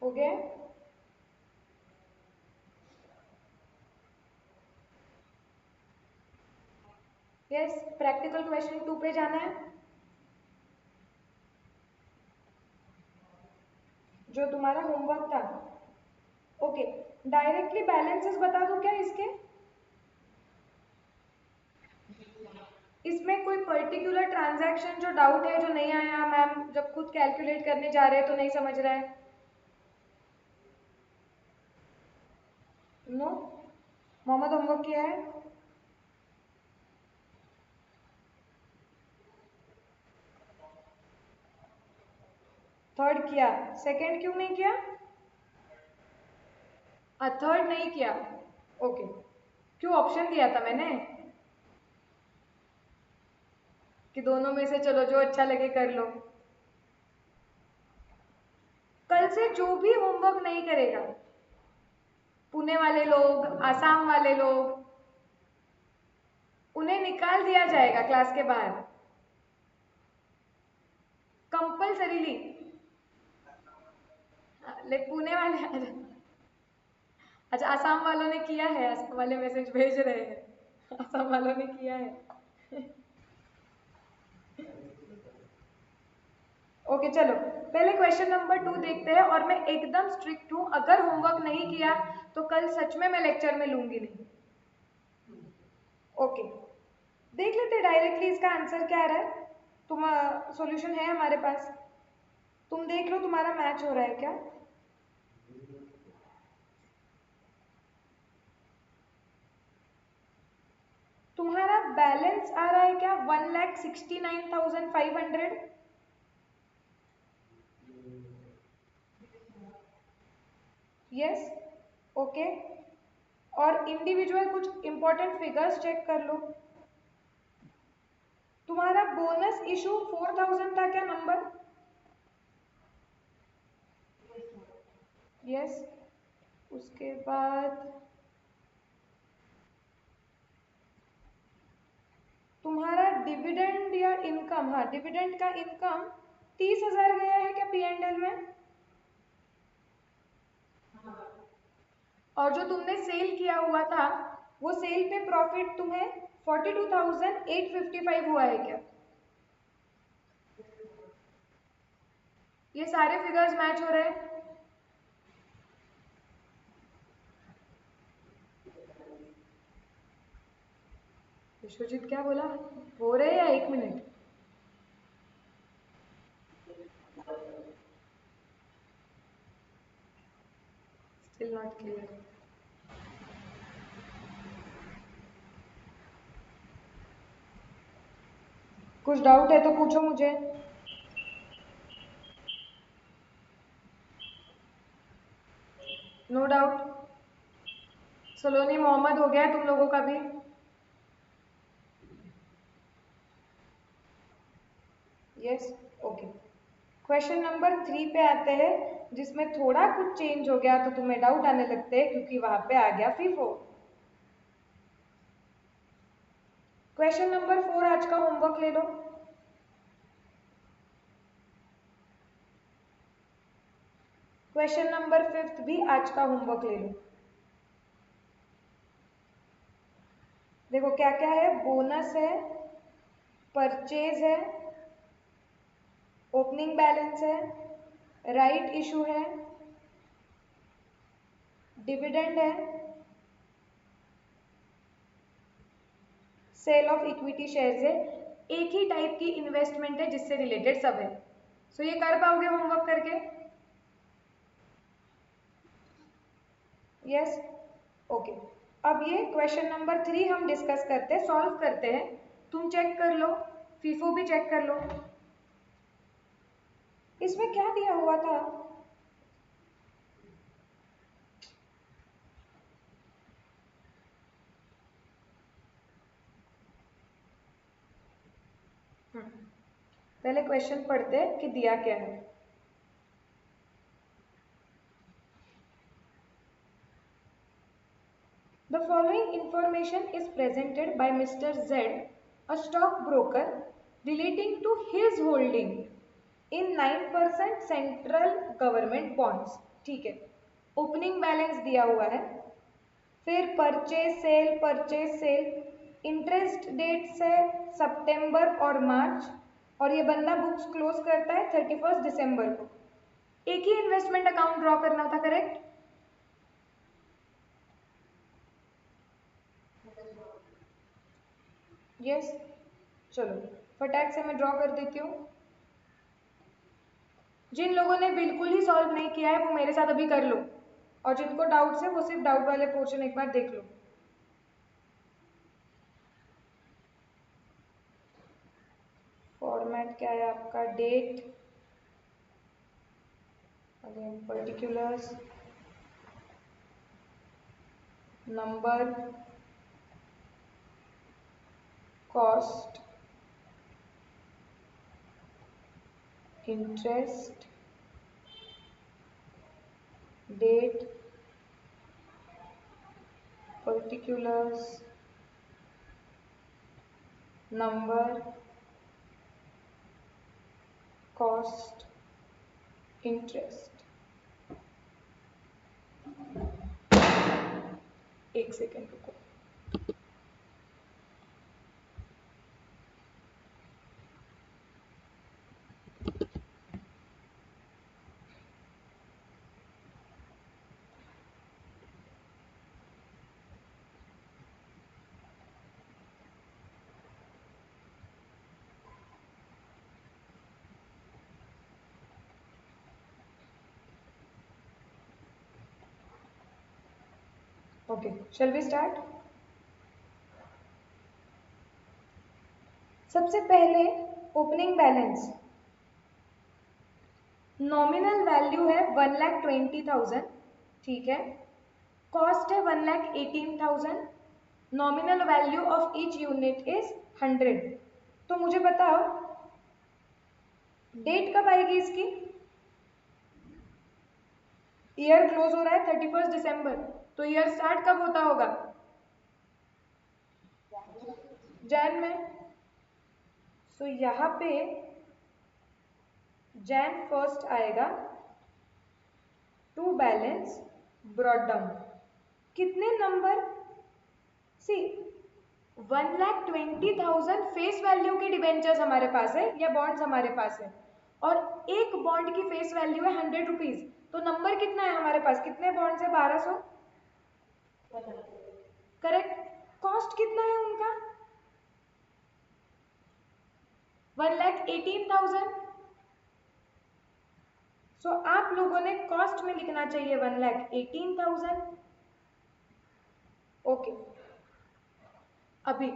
हो गया? यस, प्रैक्टिकल क्वेश्चन 2 पे जाना है, जो तुम्हारा होमवर्क था। ओके, डायरेक्टली बैलेंसेस बता दो क्या इसके? इसमें कोई पर्टिकुलर ट्रांजैक्शन जो डाउट है, जो नहीं आया मैम, जब खुद कैलकुलेट करने जा रहे हैं तो नहीं समझ रहा है? नो? मोहम्मद होमवर्क किया है? थर्ड किया, सेकंड क्यों नहीं किया? थर्ड नहीं किया, ओके। क्यों ऑप्शन दिया था मैंने कि दोनों में से चलो जो अच्छा लगे कर लो? कल से जो भी होमवर्क नहीं करेगा, पुणे वाले लोग, आसाम वाले लोग, उन्हें निकाल दिया जाएगा क्लास के बाहर। कंपल्सरीली लाइक पुणे वाले अच्छा आसाम वालों ने किया है, आसाम वाले मैसेज भेज रहे हैं, आसाम वालों ने किया है। ओके चलो पहले क्वेश्चन नंबर 2 देखते हैं, और मैं एकदम स्ट्रिक्ट हूँ, अगर होमवर्क नहीं किया तो कल सच में मैं लेक्चर में लूंगी नहीं। ओके देख लेते डायरेक्टली इसका आंसर क्या आ रहा है। तुम सॉल्यूशन है हमारे पास, तुम देख लो तुम्हारा मैच हो रहा है क्या। तुम्हारा बैलेंस आ रहा है क्या 1,69,500। यस ओके, और इंडिविजुअल कुछ इंपॉर्टेंट फिगर्स चेक कर लो। तुम्हारा बोनस इशू 4,000 था क्या नंबर। यस उसके बाद तुम्हारा डिविडेंड या इनकम, हाँ डिविडेंड का इनकम 30,000 गया है क्या P&L में। और जो तुमने सेल किया हुआ था वो सेल पे प्रॉफिट तुम्हें 42,855 हुआ है क्या। ये सारे फिगर्स मैच हो रहे हैं। विश्वजीत क्या बोला, हो रहे या 1 मिनट। Still not clear. कुछ डाउट है तो पूछो मुझे। नो डाउट, सलोनी मोहम्मद हो गया तुम लोगों का भी। यस ओके, क्वेश्चन नंबर 3 पे आते हैं, जिसमें थोड़ा कुछ चेंज हो गया तो तुम्हें डाउट आने लगते हैं क्योंकि वहां पे आ गया फीफो। क्वेश्चन नंबर 4 आज का होमवर्क ले लो। क्वेश्चन नंबर 5 भी आज का होमवर्क ले लो। देखो क्या क्या है, बोनस है, परचेज है, ओपनिंग बैलेंस है, राइट इशू है, डिविडेंड है, सेल ऑफ इक्विटी शेयर्स है। एक ही टाइप की इन्वेस्टमेंट है जिससे रिलेटेड सब है। सो ये कर पाओगे होमवर्क करके। यस ओके, अब ये क्वेश्चन नंबर 3 हम डिस्कस करते हैं, सॉल्व करते हैं। तुम चेक कर लो, फीफो भी चेक कर लो। इसमें क्या दिया हुआ था, पहले क्वेश्चन पढ़ते हैं कि दिया क्या है। The following information is presented by Mr. Z, a stockbroker, relating to his holding in 9% central government bonds. ठीक है, ओपनिंग बैलेंस दिया हुआ है, फिर परचेज सेल, इंटरेस्ट डेट्स है सितंबर और मार्च, और ये बंदा बुक्स क्लोज करता है 31 दिसंबर को। एक ही इन्वेस्टमेंट अकाउंट ड्रॉ करना था, करेक्ट। यस चलो फटाक से मैं ड्रॉ कर देती हूँ। जिन लोगों ने बिल्कुल ही सॉल्व नहीं किया है वो मेरे साथ अभी कर लो, और जिनको डाउट्स है वो सिर्फ डाउट वाले पोर्शन एक बार देख लो। फॉर्मेट क्या है आपका, date, again particulars, number, cost, interest, date, particulars, number, cost interest, एक सेकेंड रुको। Okay, shall we start. सबसे पहले ओपनिंग बैलेंस, नॉमिनल वैल्यू है 1,20,000, ठीक है। कॉस्ट है 1,18,000, nominal value of each unit is 100। तो मुझे बताओ डेट कब आएगी इसकी? ईयर क्लोज हो रहा है 31 दिसंबर, तो ईयर स्टार्ट कब होता होगा? जैन में। सो यहाँ पे जैन फर्स्ट आएगा टू बैलेंस ब्रॉट डाउन। कितने नंबर? सी 1,20,000 फेस वैल्यू के डिबेंचर्स हमारे पास है या बॉन्ड्स हमारे पास है, और एक बॉन्ड की फेस वैल्यू है 100 रुपीज। तो नंबर कितना है हमारे पास? कितने बॉन्ड्स है? 1200, करेक्ट। कॉस्ट कितना है उनका? 1,18,000। सो आप लोगों ने कॉस्ट में लिखना चाहिए 1,18,000। ओके, अभी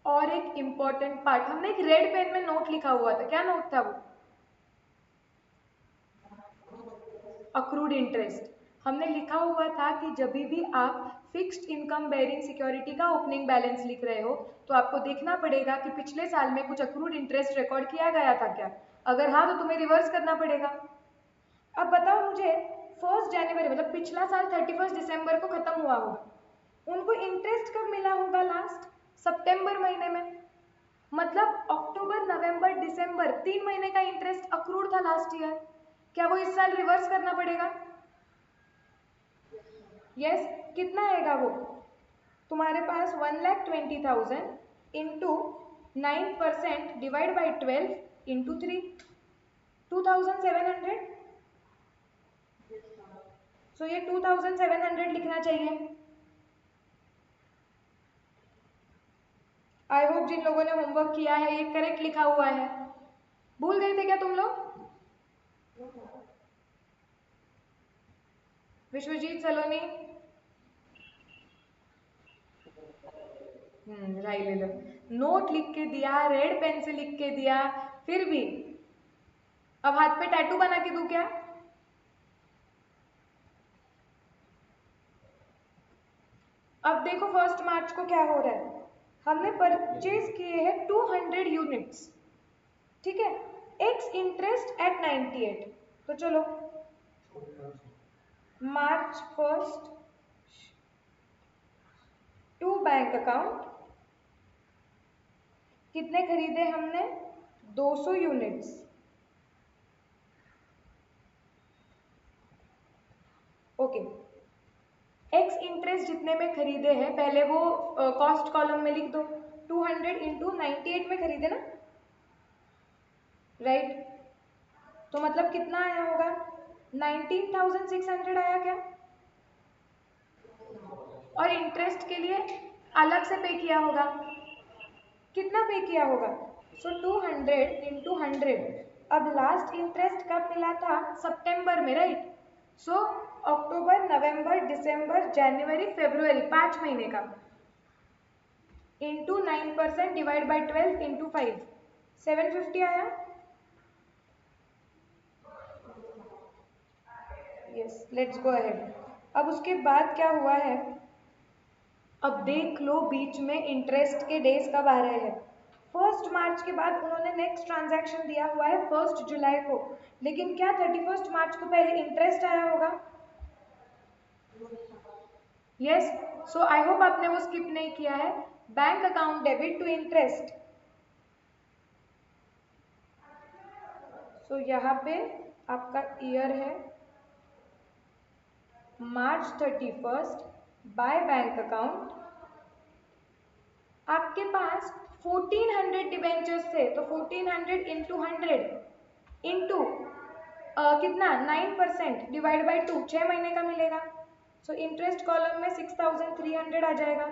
और एक इंपॉर्टेंट पार्ट, हमने एक रेड पेन में नोट लिखा हुआ था, क्या नोट था वो? Accrued interest. हमने लिखा हुआ था कि जब भी आप फिक्स्ड इनकम बेयरिंग सिक्योरिटी का ओपनिंग बैलेंस लिख रहे हो तो आपको देखना पड़ेगा कि पिछले साल में कुछ अक्रूड इंटरेस्ट रिकॉर्ड किया गया था क्या। अगर हाँ तो तुम्हें रिवर्स करना पड़ेगा। अब बताओ मुझे, 1 जनवरी मतलब पिछला साल 31 दिसंबर को खत्म हुआ होगा, उनको इंटरेस्ट कब मिला होगा? लास्ट सितंबर महीने में। मतलब अक्टूबर नवंबर दिसंबर 3 महीने का इंटरेस्ट अक्रूड था लास्ट ईयर। क्या वो इस साल रिवर्स करना पड़ेगा? यस। कितना आएगा वो? तुम्हारे पास 1,20,000 इंटू 9% डिवाइड बाई 12 इंटू 3, 2,700। सो ये 2,700 लिखना चाहिए। आई होप जिन लोगों ने होमवर्क किया है ये करेक्ट लिखा हुआ है। भूल गए थे क्या तुम लोग? विश्वजीत सलोनी, राय ले लो। नोट लिख के दिया, रेड पेन से लिख के दिया, फिर भी अब हाथ पे टैटू बना के दूं क्या? अब देखो 1 मार्च को क्या हो रहा है, हमने परचेज किए हैं 200 यूनिट्स, ठीक है। X interest eight 98। तो चलो मार्च 1 टू बैंक अकाउंट कितने खरीदे हमने? 200 यूनिट्स। ओके, एक्स इंटरेस्ट जितने में खरीदे हैं पहले वो कॉस्ट कॉलम में लिख दो। 200 इंटू 98 में खरीदे ना, राइट। तो मतलब कितना आया होगा? 19,600 आया क्या? और इंटरेस्ट के लिए अलग से पे किया होगा, कितना पे किया होगा? सो 200 इंटू 100। अब लास्ट इंटरेस्ट कब मिला था? सितंबर में, राइट। सो अक्टूबर नवंबर दिसंबर जनवरी फरवरी 5 महीने का इंटू 9% डिवाइड बाई 12 इंटू 5, 750 आया। Yes, let's go ahead. अब उसके बाद क्या हुआ है, अब देख लो बीच में इंटरेस्ट के डेज कब आ रहे हैं। 1 मार्च के बाद उन्होंने नेक्स्ट ट्रांजैक्शन दिया हुआ है 1 जुलाई को, लेकिन क्या 31 मार्च को पहले इंटरेस्ट आया होगा? यस। सो आई होप आपने वो स्किप नहीं किया है। Bank account debit to interest, so यहाँ पे आपका ईयर है March 31st bye bank account. आपके पास 1400 डिबेंचर्स थे, तो 1400 इंटू 100 इंटू कितना 9% डिवाइड बाई 2, 6 महीने का मिलेगा। सो इंटरेस्ट कॉलम में 6300 आ जाएगा।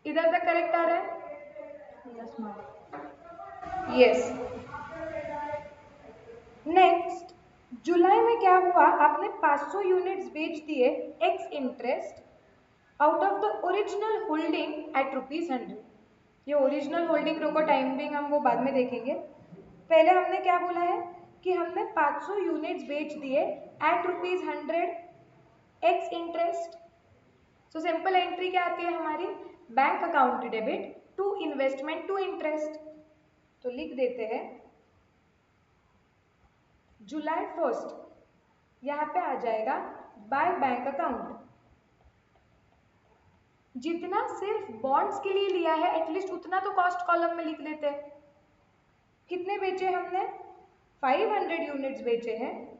इधर तक करेक्ट आ रहा है? Yes ma'am. यस। नेक्स्ट, जुलाई में क्या हुआ, आपने 500 यूनिट्स बेच दिए ex interest out of the original holding at ₹100। ये ओरिजिनल होल्डिंग रोको, टाइमिंग हम वो बाद में देखेंगे। पहले हमने क्या बोला है कि हमने 500 यूनिट्स बेच दिए at ₹100 ex interest. So simple entry क्या आती है हमारी, bank account debit to investment to interest. तो लिख देते हैं जुलाई 1st, यहाँ पे आ जाएगा बाय बैंक अकाउंट। जितना सिर्फ बॉन्ड्स के लिए लिया है एटलीस्ट उतना तो कॉस्ट कॉलम में लिख देते हैं। कितने बेचे हमने, 500 यूनिट्स बेचे हैं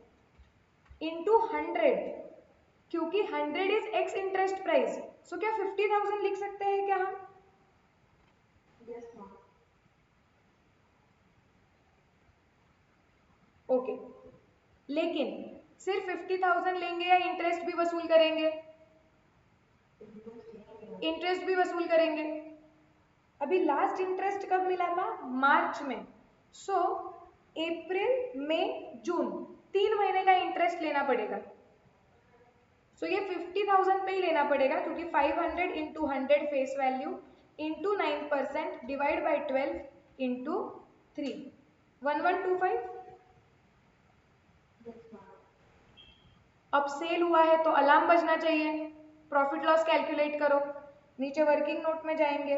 इंटू 100, क्योंकि 100 इज एक्स इंटरेस्ट प्राइस। सो क्या 50,000 लिख सकते हैं क्या हम? Yes ma'am. ओके, लेकिन सिर्फ 50,000 लेंगे या इंटरेस्ट भी वसूल करेंगे? इंटरेस्ट भी वसूल करेंगे। अभी लास्ट इंटरेस्ट कब मिला था, मार्च में। सो अप्रैल मई जून 3 महीने का इंटरेस्ट लेना पड़ेगा। सो ये 50,000 पे ही लेना पड़ेगा, क्योंकि 500 into 100 face value into 9% divide by 12 into 3, 1125। Yes ma'am. अब सेल हुआ है तो अलार्म बजना चाहिए। प्रॉफिट लॉस कैलकुलेट करो, नीचे वर्किंग नोट में जाएंगे।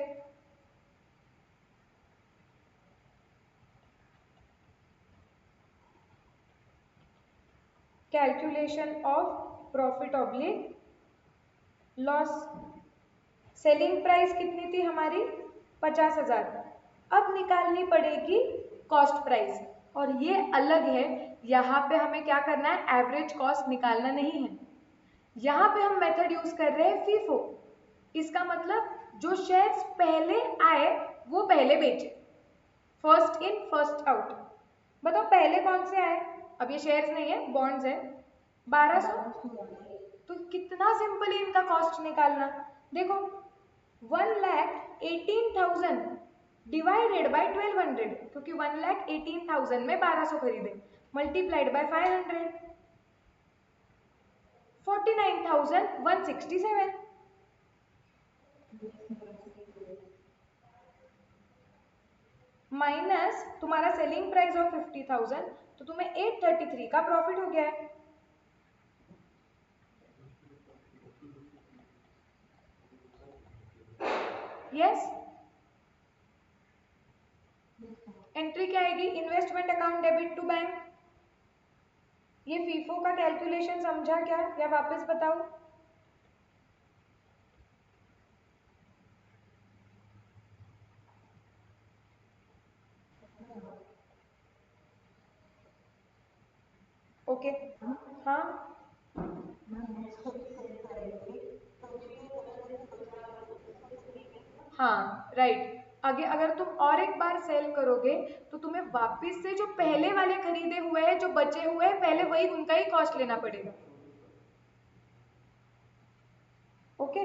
Calculation of profit oblique loss. Selling price कितनी थी हमारी, 50,000। अब निकालनी पड़ेगी कॉस्ट प्राइस, और ये अलग है। यहाँ पे हमें क्या करना है, एवरेज कॉस्ट निकालना नहीं है। यहाँ पे हम मेथड यूज कर रहे हैं फीफो। इसका मतलब जो शेयर्स पहले आए वो पहले बेचे, फर्स्ट इन फर्स्ट आउट। बताओ पहले कौन से आए, अब ये शेयर्स नहीं है बॉन्ड्स है, 1200। तो कितना सिंपल है इनका कॉस्ट निकालना। देखो 1,18,000 डिवाइडेड बाई 1200, क्योंकि 1,18,000 में 1200 खरीदे, मल्टीप्लाइड बाय 500, 49,167 माइनस तुम्हारा सेलिंग प्राइस ऑफ 50,000, तो तुम्हें 833 का प्रॉफिट हो गया है। यस। एंट्री क्या आएगी, investment account debit to bank. ये फीफो का कैलकुलेशन समझा क्या, या वापस बताओ? ओके हाँ हाँ राइट। आगे अगर तुम और एक बार सेल करोगे तो तुम्हें वापस से जो पहले वाले खरीदे हुए हैं, जो बचे हुए हैं पहले, वही उनका ही कॉस्ट लेना पड़ेगा। ओके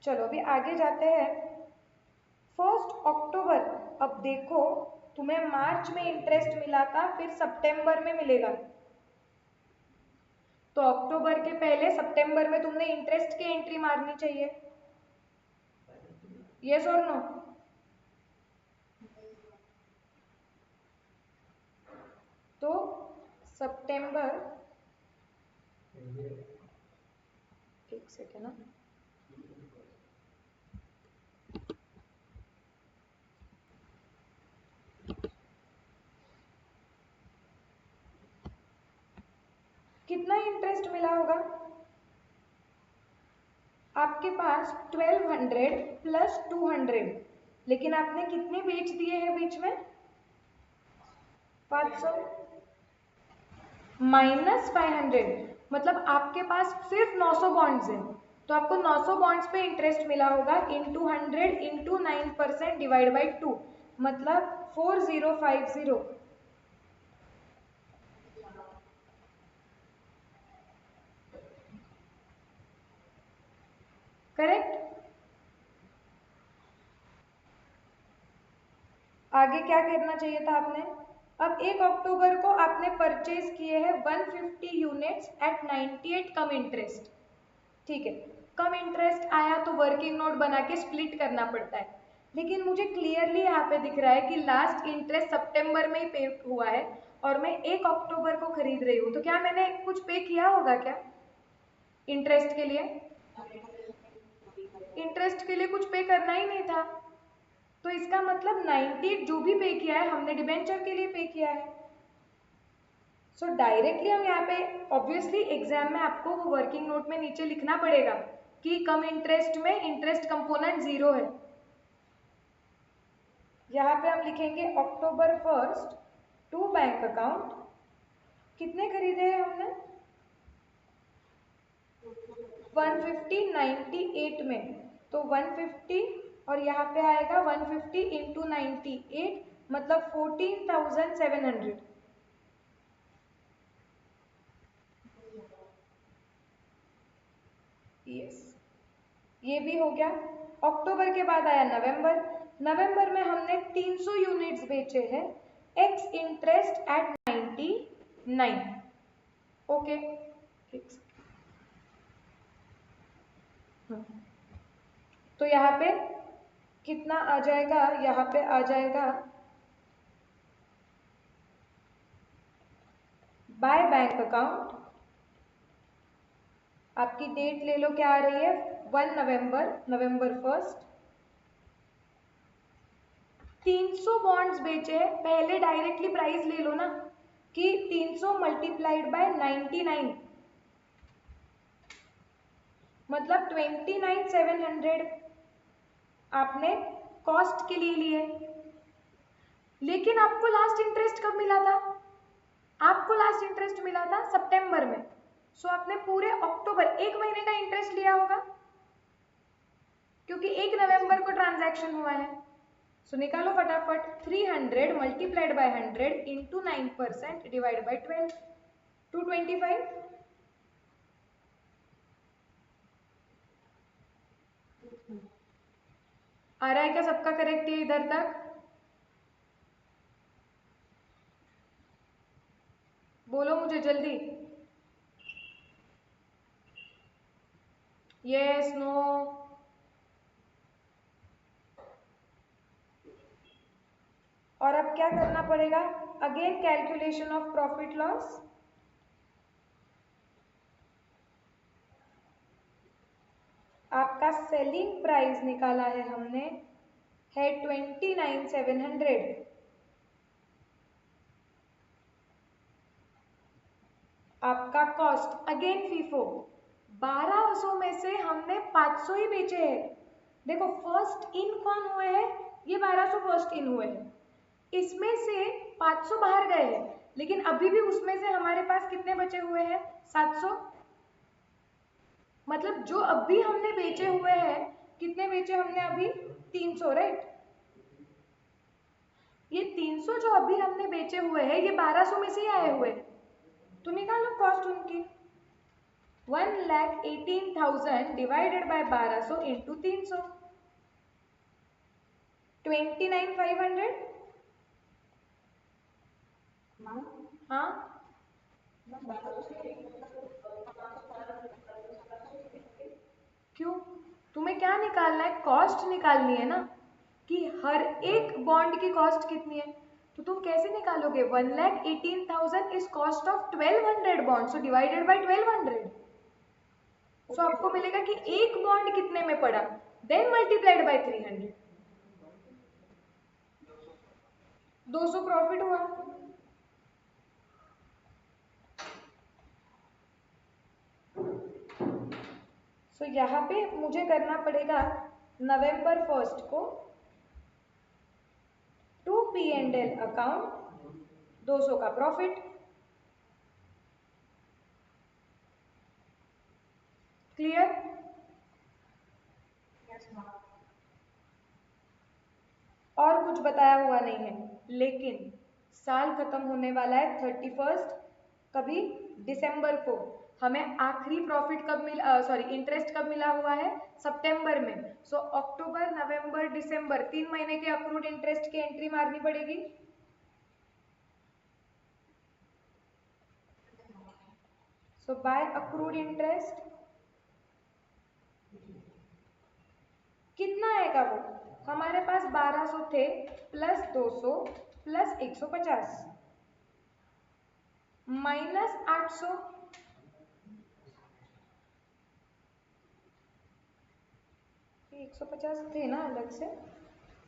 चलो अभी आगे जाते हैं। 1 अक्टूबर, अब देखो तुम्हें मार्च में इंटरेस्ट मिला था, फिर सितंबर में मिलेगा, तो अक्टूबर के पहले सितंबर में तुमने इंटरेस्ट की एंट्री मारनी चाहिए। यस और नो? तो सितंबर, एक सेकेंड ना, कितना इंटरेस्ट मिला होगा आपके पास, 1200 प्लस 200, लेकिन आपने कितने बेच दिए हैं बीच में? 500 माइनस 500, मतलब आपके पास सिर्फ 900 बॉन्ड्स हैं, तो आपको 900 बॉन्ड्स पे इंटरेस्ट मिला होगा इंटू 100 इंटू 9% डिवाइड बाई 2, मतलब 4050। करेक्ट। आगे क्या करना चाहिए था आपने? अब 1 अक्टूबर को आपने परचेज किए हैं 150 यूनिट्स एट 98 कम इंटरेस्ट, ठीक है। कम इंटरेस्ट आया तो वर्किंग नोट बना के स्प्लिट करना पड़ता है, लेकिन मुझे क्लियरली यहाँ पे दिख रहा है कि लास्ट इंटरेस्ट सितंबर में ही पे हुआ है और मैं 1 अक्टूबर को खरीद रही हूँ, तो क्या मैंने कुछ पे किया होगा क्या इंटरेस्ट के लिए? इंटरेस्ट के लिए कुछ पे करना ही नहीं था, तो इसका मतलब 98 जो भी पे किया है हमने डिबेंचर के लिए पे किया है। सो डायरेक्टली हम यहाँ पे ऑब्वियसली एग्जाम में आपको वो वर्किंग नोट में नीचे लिखना पड़ेगा कि कम इंटरेस्ट में इंटरेस्ट कंपोनेंट 0 है। यहाँ पे हम लिखेंगे अक्टूबर 1 टू बैंक अकाउंट, कितने खरीदे हैं हमने? 150 98 में, तो 150 और यहाँ पे आएगा 150 इंटू 98, मतलब 14,700। यस, ये भी हो गया। अक्टूबर के बाद आया नवंबर। नवंबर में हमने 300 यूनिट्स बेचे हैं एक्स इंटरेस्ट एट 99। ओके, तो यहाँ पे कितना आ जाएगा? यहाँ पे आ जाएगा बाय बैंक अकाउंट, आपकी डेट ले लो, क्या आ रही है? 1 नवंबर, नवंबर 1। 300 बॉन्ड्स बेचे हैं, पहले डायरेक्टली प्राइस ले लो ना कि 300 मल्टीप्लाइड बाय 99, मतलब 29,700 आपने कॉस्ट के लिए लिए। लेकिन आपको लास्ट इंटरेस्ट कब मिला था? आपको लास्ट इंटरेस्ट मिला था सितंबर में, सो आपने पूरे अक्टूबर 1 महीने का इंटरेस्ट लिया होगा, क्योंकि 1 नवंबर को ट्रांजैक्शन हुआ है। सो निकालो फटाफट, 300 multiplied by 100 into 9% divide by 12, 225। आ रहा है क्या सबका करेक्ट है इधर तक? बोलो मुझे जल्दी, यस नो। और अब क्या करना पड़ेगा? Again calculation of profit loss. आपका सेलिंग प्राइस निकाला है हमने है 29,700, आपका कॉस्ट अगेन फीफो 1200 में से हमने 500 ही बेचे हैं। देखो फर्स्ट इन कौन हुए हैं? ये 1200 फर्स्ट इन हुए हैं, इसमें से 500 बाहर गए हैं, लेकिन अभी भी उसमें से हमारे पास कितने बचे हुए हैं? 700। मतलब जो अभी हमने बेचे हुए हैं, कितने बेचे हमने अभी? 300, राइट। ये 300 जो अभी हमने बेचे हुए हैं ये 1200 में से ही आए हुए, तो निकालो कॉस्ट उनकी। 1,18,000 डिवाइडेड बाय 1200 इंटू 300, 29,500। हाँ, क्यों? तुम्हें क्या निकालना है? कॉस्ट निकालनी है ना, कि हर एक बॉन्ड की कॉस्ट कितनी है। तो तुम कैसे निकालोगे? 1,18,000 is cost of 1200 bond, so divided by 1200। सो आपको मिलेगा कि एक बॉन्ड कितने में पड़ा, देन मल्टीप्लाइड बाय 300, 200 प्रॉफिट हुआ। सो यहाँ पे मुझे करना पड़ेगा नवंबर 1 को P&L अकाउंट 200 का प्रॉफिट। क्लियर? और कुछ बताया हुआ नहीं है, लेकिन साल खत्म होने वाला है 31 कभी दिसंबर को। हमें आखिरी प्रॉफिट कब मिला, इंटरेस्ट कब मिला हुआ है? सितंबर में। सो अक्टूबर, नवंबर, दिसंबर 3 महीने के अक्रूड इंटरेस्ट की एंट्री मारनी पड़ेगी। सो बाय अक्रूड इंटरेस्ट कितना आएगा वो? हमारे पास 1200 थे प्लस 200 प्लस 150 माइनस 800। ये 150 थे ना अलग से?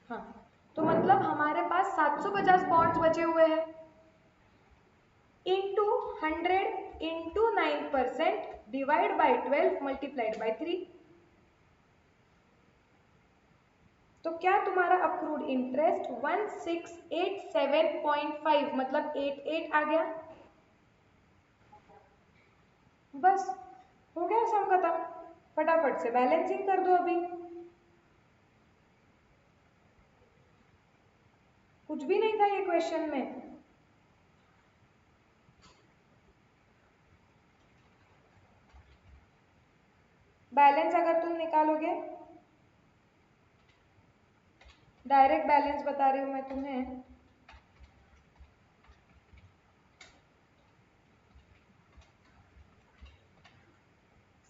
हाँ, तो मतलब हमारे पास 750 बॉन्ड्स बचे हुए हैं। Into 100 into 9% divide by 12 multiplied by 3। तो क्या तुम्हारा अक्रूड इंटरेस्ट 1687.5 मतलब 88 आ गया? बस हो गया सम खत्म। फटाफट से बैलेंसिंग कर दो। अभी कुछ भी नहीं था ये क्वेश्चन में। बैलेंस अगर तुम निकालोगे, डायरेक्ट बैलेंस बता रही हूं मैं तुम्हें,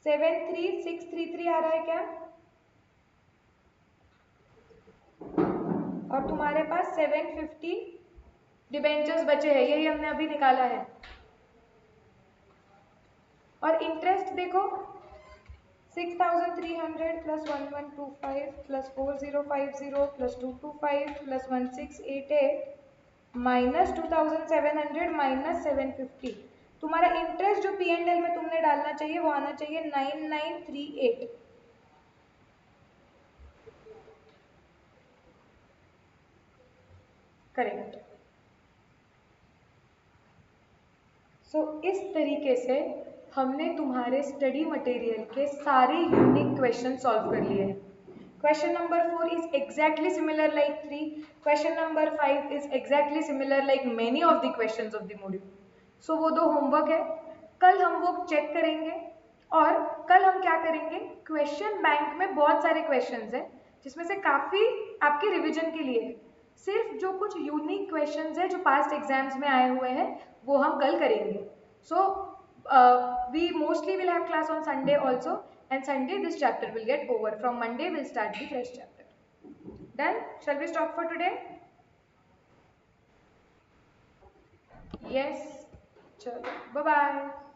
सेवन 3633 आ रहा है क्या? और तुम्हारे पास 750 डिबेंचर्स बचे हैं, यही हमने अभी निकाला है। और इंटरेस्ट देखो 6300 plus 1125 plus 4050 plus 225 plus 1688 minus 2700 minus 750। तुम्हारा इंटरेस्ट जो P&L में तुमने डालना चाहिए वो आना चाहिए 9938। करेक्ट। सो इस तरीके से हमने तुम्हारे स्टडी मटेरियल के सारे यूनिक क्वेश्चन सॉल्व कर लिए हैं। Question number 4 is exactly similar like 3. Question number 5 is exactly similar like many of the questions of the module. So वो दो होमवर्क है, कल हम वो चेक करेंगे। और कल हम क्या करेंगे, क्वेश्चन बैंक में बहुत सारे क्वेश्चंस हैं जिसमें से काफ़ी आपके रिवीजन के लिए है। सिर्फ जो कुछ यूनिक क्वेश्चंस है जो पास्ट एग्जाम्स में आए हुए हैं वो हम कल करेंगे। सो we mostly will have class on Sunday also, and Sunday this chapter will get over. From Monday we'll start the fresh chapter. Done? Shall we stop for today? Yes. Chalo. Bye bye.